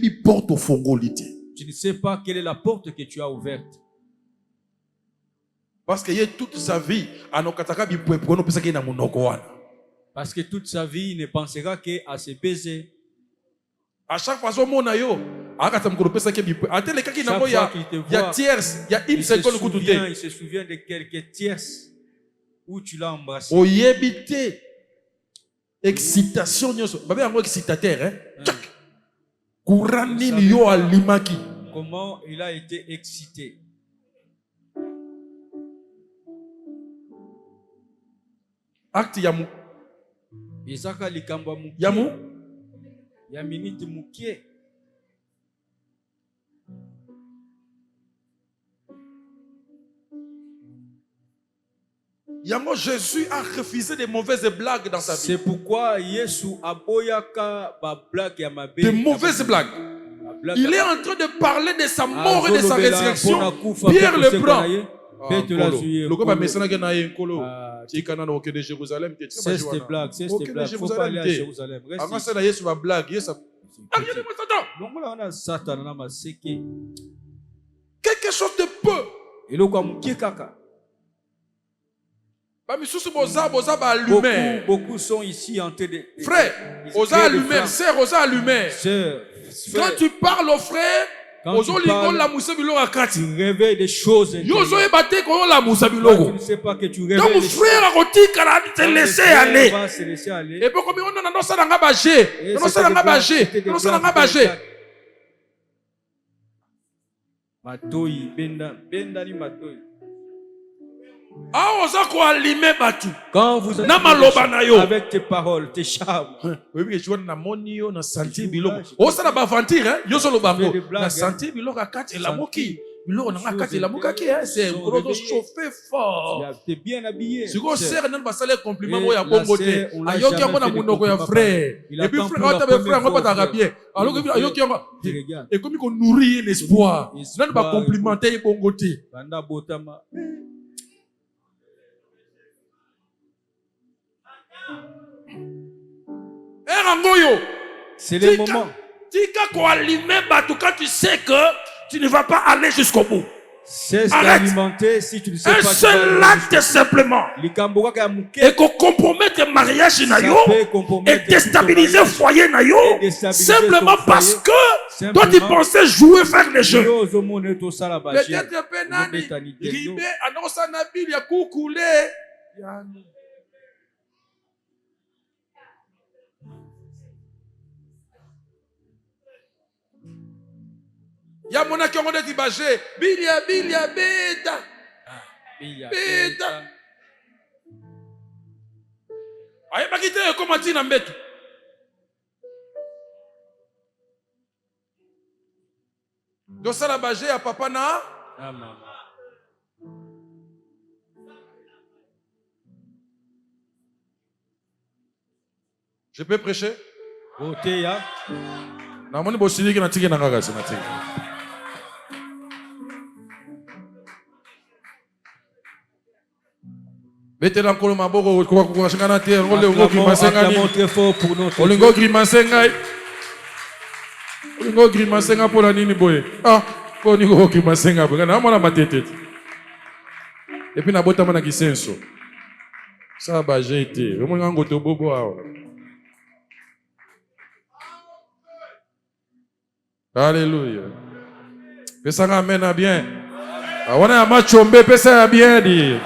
Tu ne sais pas quelle est la porte que tu as ouverte. Parce qu'il y a toute sa vie, parce que toute sa vie, il ne pensera qu'à se baiser. À chaque fois, il y a tierces, il y a une seconde où il se souvient de quelques tierces où tu l'as embrassé. Excitation, excitateur, comment il a été excité. Acte yamu. Isaka likamba mukie. Yamu. Ya minute mukie. Yango Jésus a refusé des mauvaises blagues dans sa vie. C'est pourquoi Yesu aboyaka ba blague ya mabe. De mauvaises blagues. Il est en train de parler de sa mort et de sa résurrection. Pierre le prend. C'est des blagues, c'est des blagues. Faut pas aller à Jérusalem. Quelque chose de peu. Beaucoup sont ici en train de... Frère, osa allumé, sœur, osa allumé. Quand tu parles aux frères, tu réveilles des choses. Tu ne sais pas que tu réveilles donc des frère te laisser aller. Et puis comme on a quand vous êtes avec tes paroles, tes charmes, t'es bien habillé. C'est le moment. Quand tu sais que tu ne vas pas aller jusqu'au bout. C'est alimenter si tu ne sais pas. Un seul acte simplement. Et qu'on compromette le mariage et déstabiliser le foyer simplement parce que toi tu pensais jouer faire les jeux. Ya mona ki onde tibagé bilia beta beta aye bakite comme tina mbetu do sala bagé ya papa na maman. Je peux prêcher? Oté ya na moni bosili ki na tiki na ngaka na tiki. Mettez dans le maboko kwa kushangana tie ngole ngo grimasenga ni olingo grimasenga olingo grimasenga pour la nini boye ko ni ngo grimasenga boye na mona matete et puis na bota mana kisenso ça ba jeté vraiment ngo to bobo awa. Alléluia. Pesa amen bien. Awana ya machombe pesa bien dit.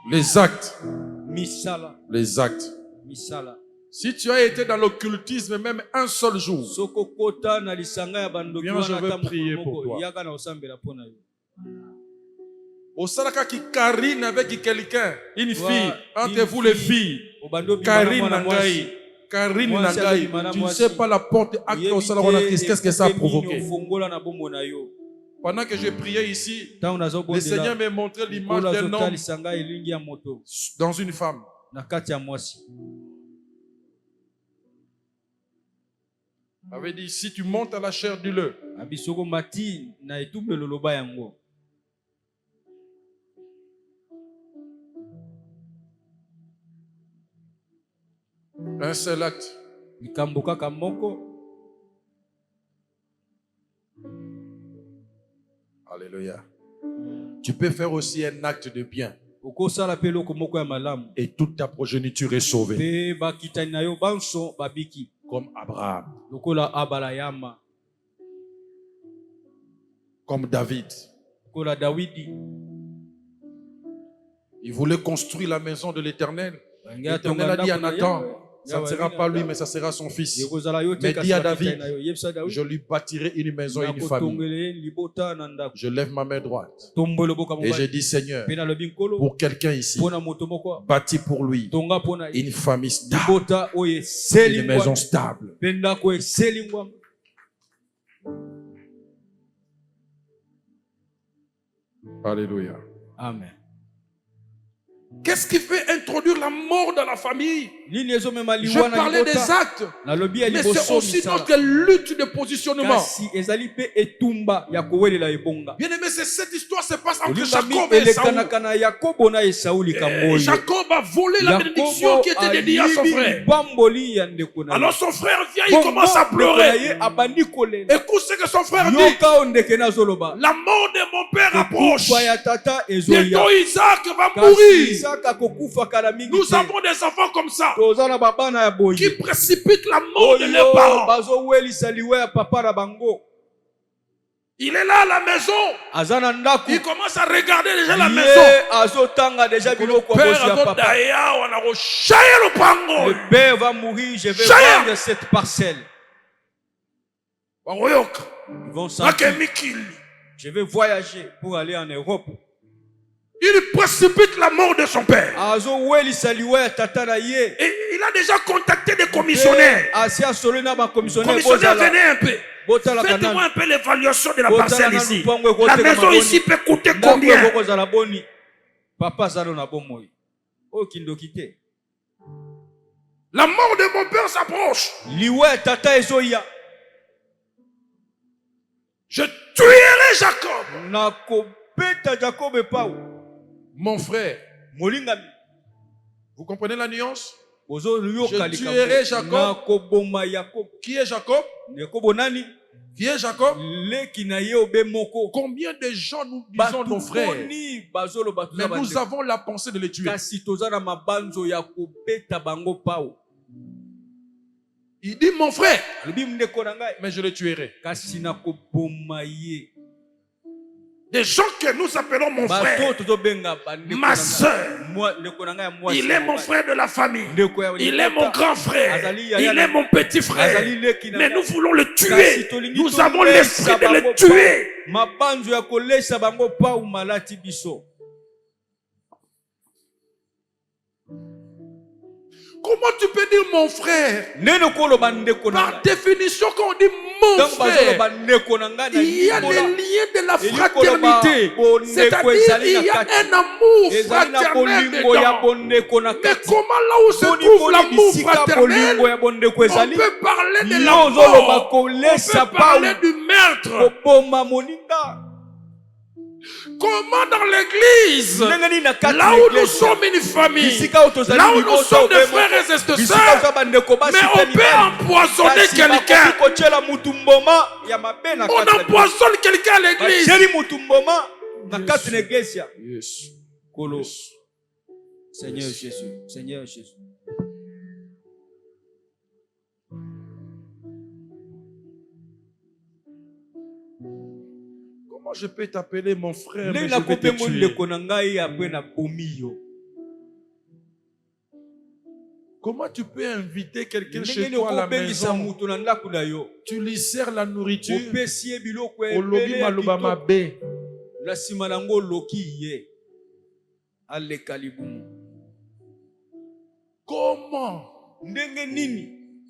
Les actes. Misala. Les actes. Misala. Si tu as été dans l'occultisme même un seul jour, viens, je veux prier pour toi. Osalaka qui carine avec quelqu'un, une fille, entre vous les filles, Karine Nangaï, Karine Nangaï, tu ne sais pas la porte acte au salon, qu'est-ce que ça a provoqué? Pendant que je priais ici, le Seigneur m'a montré l'image d'un homme dans une femme. Il avait dit, si tu montes à la chair, dis-le. Un seul acte. Alléluia. Tu peux faire aussi un acte de bien. Et toute ta progéniture est sauvée. Comme Abraham. Comme David. Il voulait construire la maison de l'Éternel. L'Éternel a dit à Nathan, ça ne sera pas lui, mais ça sera son fils. Mais dit à David, je lui bâtirai une maison et une famille. Je lève ma main droite. Et je dis, Seigneur, pour quelqu'un ici, bâtis pour lui une famille stable, une maison stable. Alléluia. Amen. Qu'est-ce qui fait introduire la mort dans la famille? Je parlais des actes, mais c'est aussi notre lutte de positionnement. Bien aimé, cette histoire se passe entre Jacob et Saoul. Jacob a volé la bénédiction qui était dédiée à son frère. Alors son frère vient, il commence à pleurer. Écoute ce que son frère dit. La mort de mon père approche. Bientôt Isaac va mourir. Nous avons des enfants comme ça qui précipitent la mort de leurs parents. Il est là à la maison. Il commence à regarder déjà la maison. Le père va mourir, je vais vendre cette parcelle. Ils vont sentir. Je vais voyager pour aller en Europe. Il précipite la mort de son père. Et il a déjà contacté des commissionnaires. Commissionnaires, venez un peu. Faites-moi un peu l'évaluation de la parcelle ici. La maison ici peut coûter combien? La mort de mon père s'approche. Je tuerai Jacob. Mon frère, vous comprenez la nuance? Je tuerai Jacob. Qui est Jacob? Qui est Jacob? Combien de gens nous disons nos frères, mais nous avons la pensée de les tuer? Il dit mon frère, mais je le tuerai. Des gens que nous appelons mon frère, ma soeur, il est mon frère de la famille, il est mon grand frère, il est mon petit frère, mais nous voulons le tuer. Nous avons l'esprit de le tuer. Comment tu peux dire mon frère? Par définition, quand on dit mon frère, il y a les liens de la fraternité. C'est-à-dire il y a un amour fraternel dedans. Mais comment là où se trouve l'amour fraternel, on peut parler de la mort, on peut parler du meurtre. Comment dans l'église, là où nous sommes une famille, là où nous sommes des frères et des sœurs, mais on peut empoisonner quelqu'un. On empoisonne quelqu'un à l'église. Yes. Seigneur Jésus, Seigneur Jésus. Comment je peux t'appeler mon frère, mais je vais te tuer? Comment tu peux inviter quelqu'un chez toi à la maison? Tu lui sers la nourriture. Comment?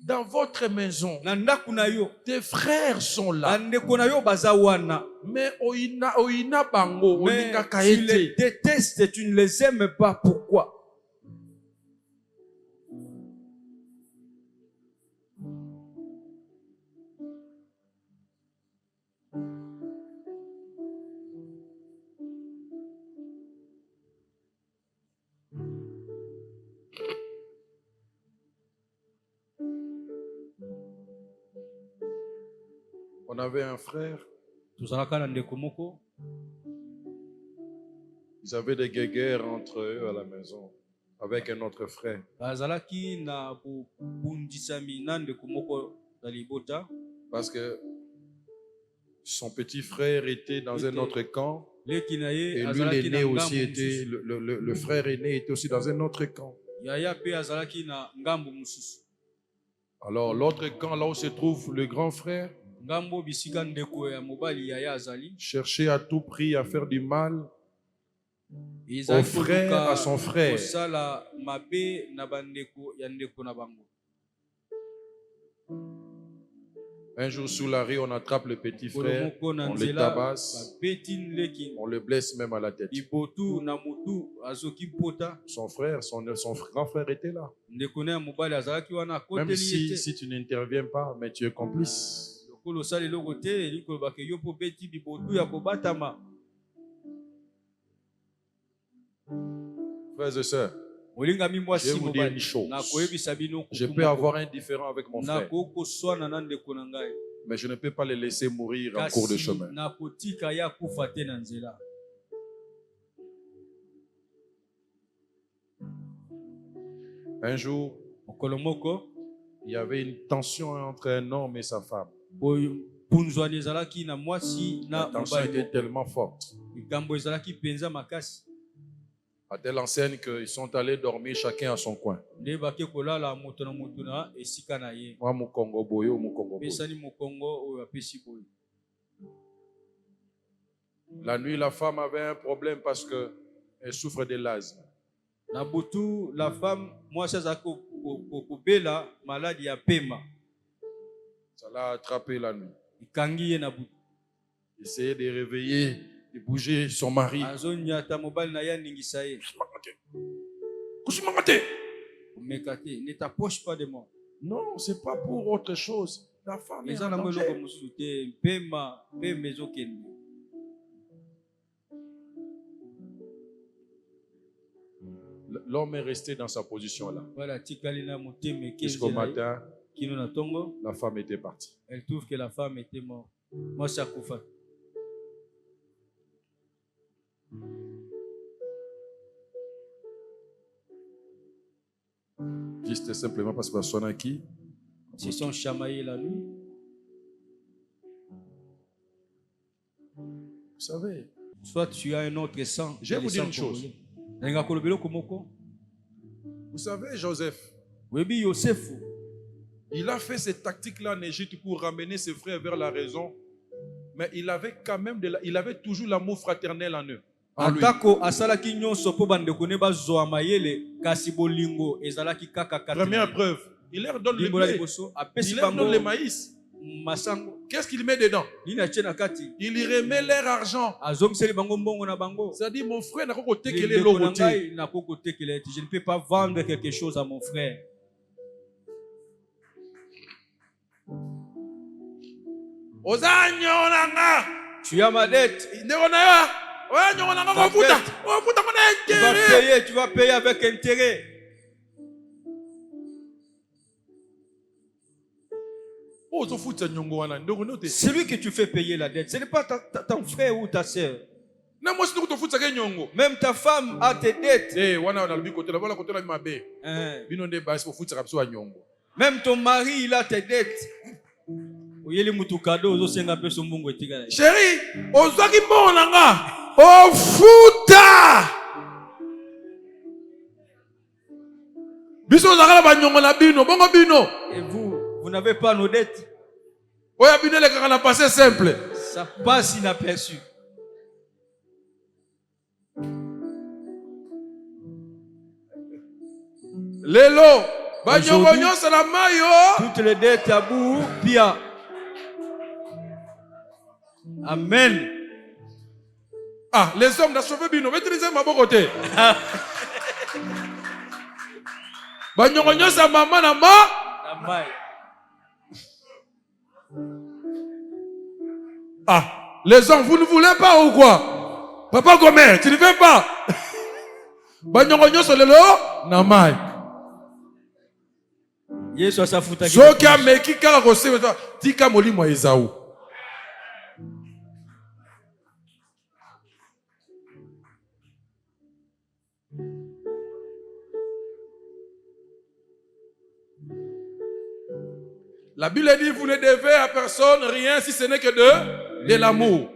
dans votre maison, tes frères sont là. Mais tu les détestes, tu ne les aimes pas. Pourquoi? On avait un frère. Ils avaient des guéguerres entre eux à la maison avec un autre frère. Parce que son petit frère était dans un autre camp. Et lui, l'aîné aussi était, le frère aîné était aussi dans un autre camp. Alors, l'autre camp, là où se trouve le grand frère, cherchait à tout prix à faire du mal au frère, à son frère. Un jour sous la rue, on attrape le petit frère, on le tabasse, on le blesse même à la tête. Son frère, son grand frère était là. Même si tu n'interviens pas, mais tu es complice. Frères et sœurs, je vais vous dire une chose. Je peux avoir un différend avec mon frère, mais je ne peux pas le laisser mourir en cours de chemin. Un jour, il y avait une tension entre un homme et sa femme. La tension était tellement forte. À telle enseigne qu'ils sont allés dormir chacun à son coin. Moi, Mukongo Boyo, Mukongo Boyo. La nuit, la femme avait un problème parce qu'elle souffre de l'asthme. La femme, moi, ça maladie à Pema. Ça l'a attrapé la nuit. Essayait de réveiller, de bouger son mari. Ne t'approche pas de moi. Non, c'est pas pour autre chose. La femme est en danger. L'homme est resté dans sa position là. Jusqu'au matin, la femme était partie. Elle trouve que la femme était morte. Moi, ça koufa. Juste simplement parce que personne a qui. Ils sont chamaillés la nuit. Vous savez. Soit tu as un autre sang. Je vais vous dire une chose. Vous savez, Joseph. Il a fait cette tactique-là en Égypte pour ramener ses frères vers la raison. Mais il avait quand même il avait toujours l'amour fraternel en eux. Première preuve, il leur donne le blé, il leur donne le maïs. Qu'est-ce qu'il met dedans? Il y remet leur argent. C'est-à-dire, mon frère n'a pas côté qu'il est l'autre. Je ne peux pas vendre quelque chose à mon frère. Tu as ma dette. Tu vas payer avec intérêt. Celui que tu fais payer la dette, ce n'est pas ton frère ou ta soeur. Même ta femme a tes dettes. Même ton mari, il a tes dettes. Chérie, ozaki mbonanga ofuta biso zakala banyongo na bino bongo bino. Et vous n'avez pas nos dettes. Oya bino le kaka na passé simple. Ça passe inaperçu. Lelo Aujourd'hui, toutes les dettes tabou, pia. Amen. Ah, les hommes d'A sauvé bino, maîtrisez ma côté. Banyongonyo sa maman na ma. Ah, les hommes, vous ne voulez pas ou quoi? Papa Gomer, tu ne veux pas? Banyongonyo sa lelo na mai. Yesu asafuta ki. Soka meki kala kose tika molimo Esaú. La Bible dit, vous ne devez à personne rien si ce n'est que de l'amour.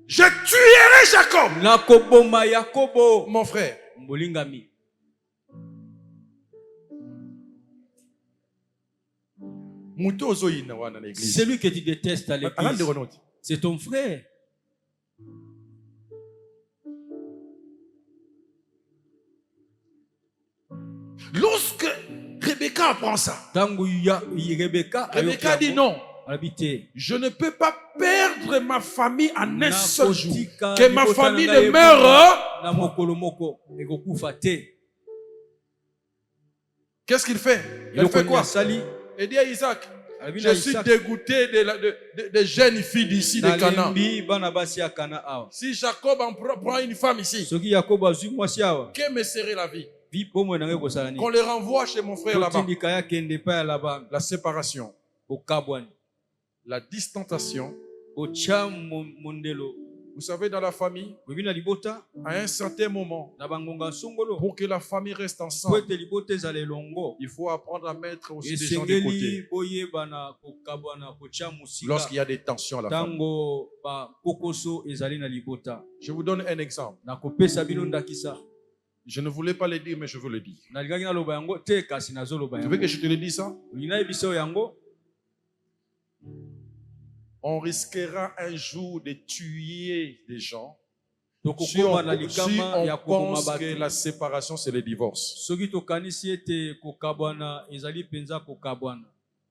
Je tuerai Jacob, mon frère. Celui que tu détestes à l'église, c'est ton frère. Lorsque Rebecca apprend ça, Rebecca dit non. Je ne peux pas perdre ma famille en un seul jour. Que ma famille ne meure. Qu'est-ce qu'il fait? Il fait quoi? Il dit à Isaac, je suis dégoûté des jeunes filles d'ici de Canaan. Si Jacob en prend une femme ici, que me serait la vie? Qu'on les renvoie chez mon frère là-bas. La séparation, la distanciation. Vous savez, dans la famille, à un certain moment, pour que la famille reste ensemble, il faut apprendre à mettre aussi des gens de côté. Lorsqu'il y a des tensions à la famille. Je vous donne un exemple. Je ne voulais pas le dire, mais je veux le dire. Tu veux que je te le dise ça? On risquera un jour de tuer des gens si on pense que la séparation c'est le divorce.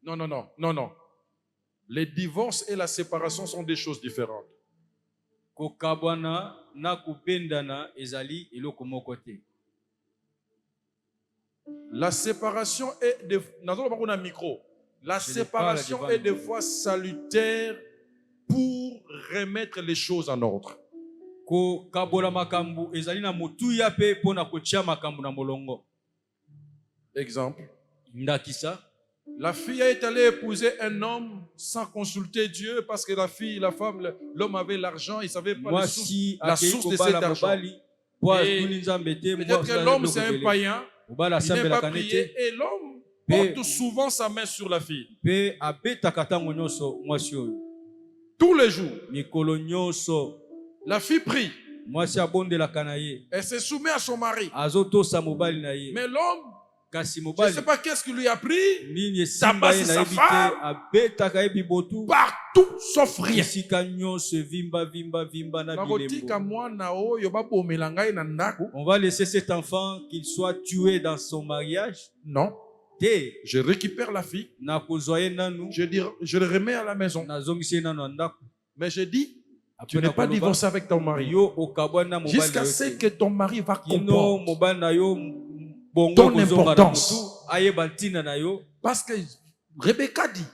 Non, non, non, non, non. Le divorce et la séparation sont des choses différentes. La séparation est de... La séparation est des fois salutaire pour remettre les choses en ordre. Exemple. La fille est allée épouser un homme sans consulter Dieu parce que l'homme avait l'argent, il ne savait pas la source de cet argent. Peut-être que l'homme c'est un païen, il n'est pas prié et l'homme porte souvent sa main sur la fille. Tous les jours. La fille prie. Elle se soumet à son mari. Mais l'homme, je ne sais pas qu'est-ce qui lui a pris. Tabasse sa femme. Partout sauf rien. On va laisser cet enfant qu'il soit tué dans son mariage? Non. Je récupère la fille. Je le remets à la maison. Mais je dis, tu n'es pas divorcé avec ton mari. Jusqu'à ce que ton mari va comprendre ton importance. Parce que Rebecca dit,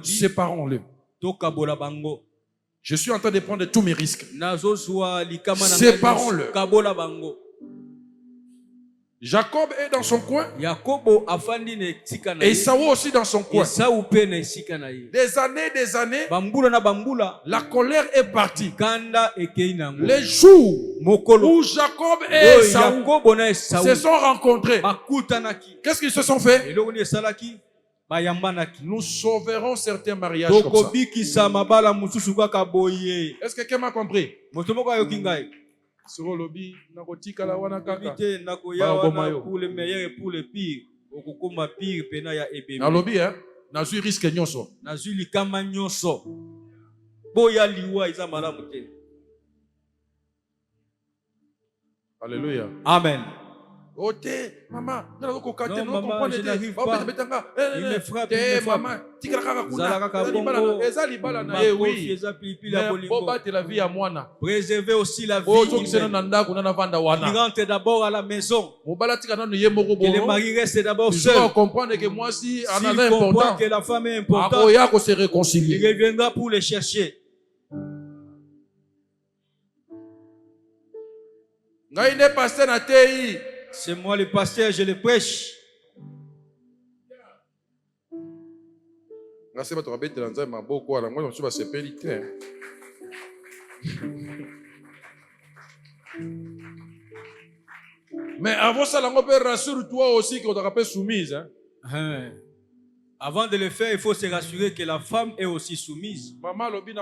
séparons-le. Je suis en train de prendre tous mes risques. Séparons-le. Jacob est dans son coin. Et Esaú aussi dans son coin. Des années, la colère est partie. Les jours où Jacob et Esaú se sont rencontrés, qu'est-ce qu'ils se sont fait? Nous sauverons certains mariages comme ça. Est-ce que quelqu'un m'a compris? Sur le lobby, pour le meilleur et pour le pire. Dans le lobby, hein, n'a eu risque nyoso. boya liwa eza malamu te. Alléluia. Amen. Oh, maman, non, maman, je n'arrive pas. Il me frappe, maman. Préservez aussi la vie. Il rentre d'abord à la maison. Que le mari reste d'abord seul. S'il comprend que la femme est importante, il reviendra pour les chercher. C'est moi le pasteur, je le prêche. Mais avant ça, rassure-toi aussi qu'on t'a soumise. Avant de le faire, il faut se rassurer que la femme est aussi soumise. Maman dit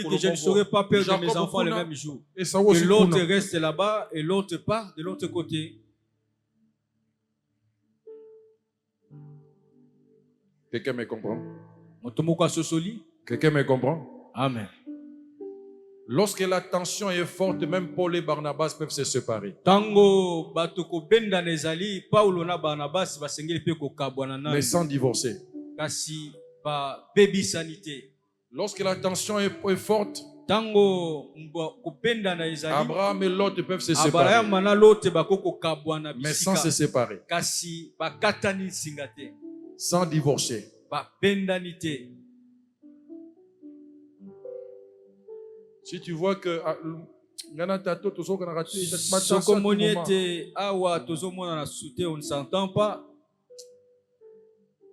que je ne saurais pas perdre mes enfants le même jour. Que l'autre reste là-bas et l'autre part de l'autre côté. Quelqu'un me comprend? Quelqu'un me comprend? Amen. Lorsque la tension est forte, même Paul et Barnabas peuvent se séparer. Mais sans divorcer. Lorsque la tension est forte, Abraham et Lot peuvent se séparer. Mais sans se séparer. Sans divorcer. Si tu vois que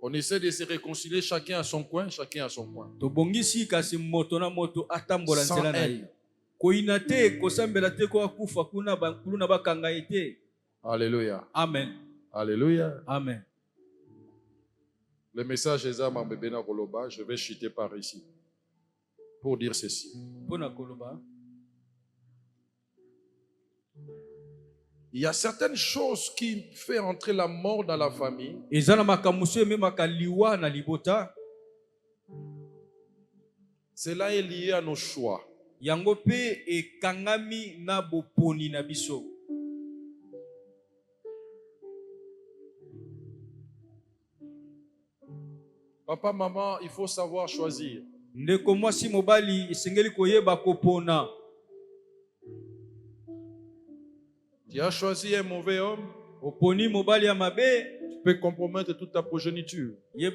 on essaie de se réconcilier, chacun à son coin, chacun à son coin. Sans haine. Alléluia. Amen. Alléluia. Amen. Le message est à Mambébéna Koloba. Je vais chuter par ici pour dire ceci. Il y a certaines choses qui font entrer la mort dans la famille. Cela est lié à nos choix. Papa, maman, il faut savoir choisir. Tu as choisi un mauvais homme, tu peux compromettre toute ta progéniture. Tu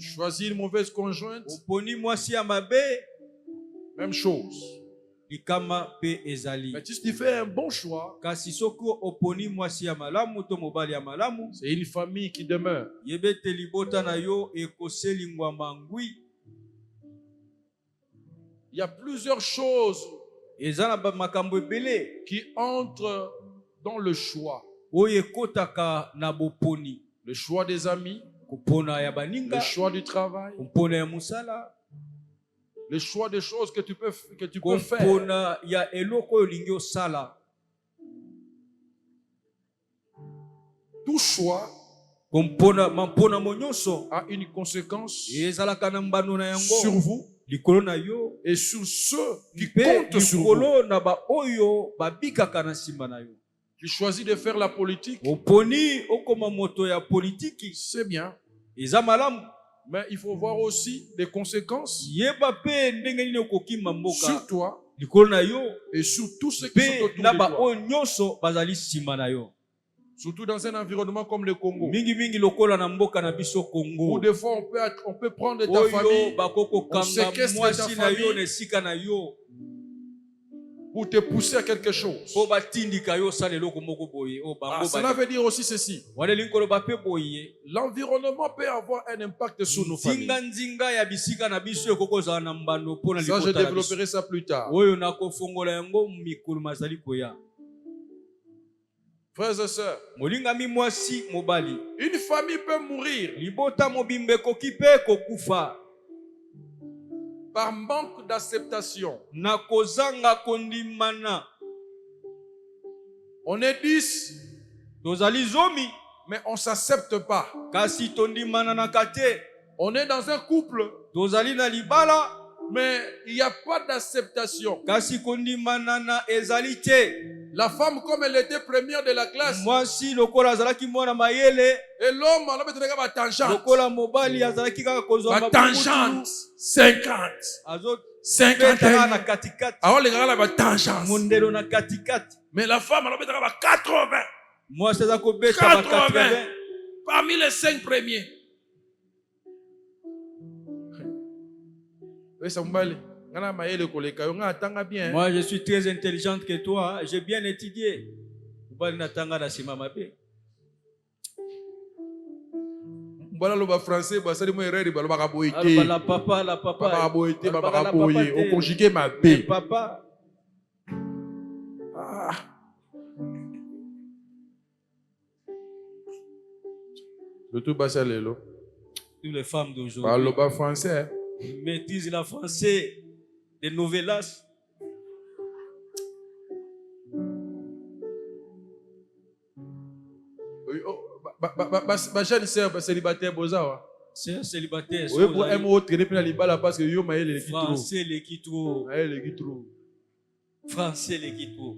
choisis une mauvaise conjointe, même chose. Mais si tu fais un bon choix, c'est une famille qui demeure. Il y a plusieurs choses qui entrent dans le choix. Le choix des amis, le choix du travail, le choix des choses que tu peux faire. Tout choix a une conséquence sur vous et sur ceux qui comptent sur vous. Tu choisis de faire la politique, c'est bien. Mais il faut voir aussi les conséquences sur toi et sur tous ceux qui sont autour de toi. Surtout dans un environnement comme le Congo. Où des fois on peut prendre ta famille, on séquestre ta famille pour te pousser à quelque chose. Cela veut dire aussi ceci. L'environnement peut avoir un impact sur nos familles. Ça, je développerai ça plus tard. Frères et sœurs, une famille peut mourir par manque d'acceptation. On est 10, mais on ne s'accepte pas. On est dans un couple, mais il n'y a pas d'acceptation. La femme, comme elle était première de la classe, et l'homme, tangente 50. 51. Mais la femme, elle va 80. 80 parmi les 5 premiers. Moi, je suis très intelligente que toi. J'ai bien étudié. Français, la papa. On conjugué ma B. Papa. Toutes les femmes d'aujourd'hui français maîtrisent la français des novellas. Jeune sœur célibataire boza. C'est célibataire. Français les qui trop. Français les qui trop.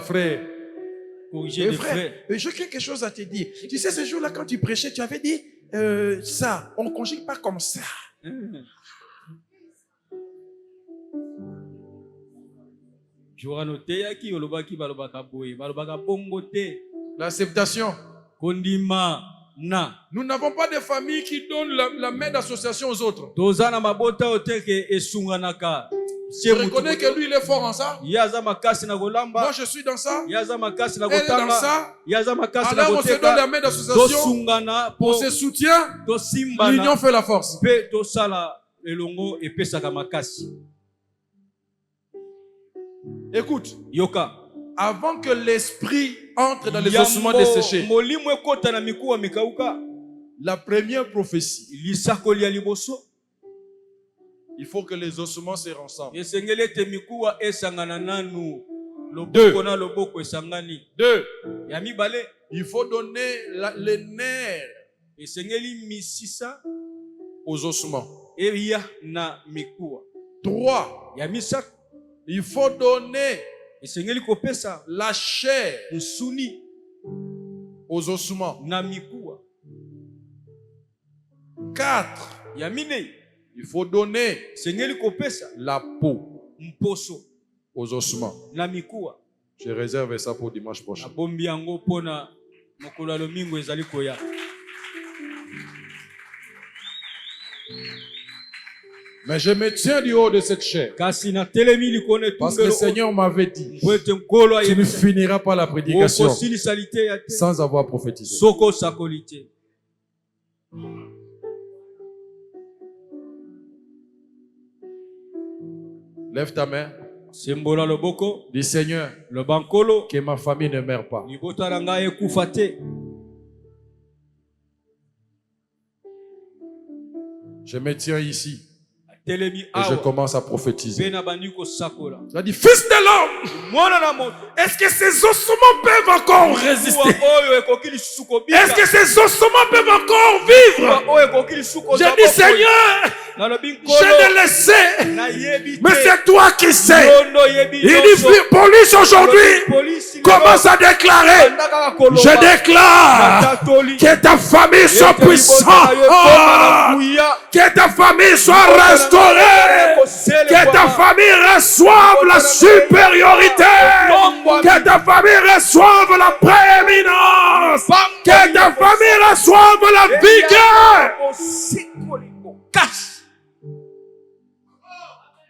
Frère. Frère, j'ai quelque chose à te dire. Tu sais, ce jour-là, quand tu prêchais, tu avais dit ça. On ne conjugue pas comme ça. L'acceptation. Nous n'avons pas de famille qui donne la main d'association aux autres. Je reconnais que lui, il est fort en ça. Moi, je suis dans ça. Elle est dans ça. Alors, on se donne la main d'association. On se soutient. L'union fait la force. Écoute. Avant que l'esprit entre dans les ossements desséchés, la première prophétie, il faut que les ossements se rassemblent. 2. Il faut donner les nerfs aux ossements. 3. Il faut donner la chair aux ossements. 4. Il faut donner la peau aux ossements. Je réserve ça pour dimanche prochain. Mais je me tiens du haut de cette chair. Parce que le Seigneur m'avait dit, tu ne finiras pas la prédication sans avoir prophétisé. Lève ta main. Dis Seigneur, que ma famille ne meure pas. Je me tiens ici. Et je commence à prophétiser. Il a dit, fils de l'homme, est-ce que ces ossements peuvent encore résister? Est-ce que ces ossements peuvent encore vivre? J'ai dit, Seigneur, je ne le sais, mais c'est toi qui sais. Il dit, police aujourd'hui, commence à déclarer. Je déclare que ta famille soit puissante, que ta famille soit restaurée, que ta famille reçoive la supériorité, que ta famille reçoive la prééminence, que ta famille reçoive la vigueur.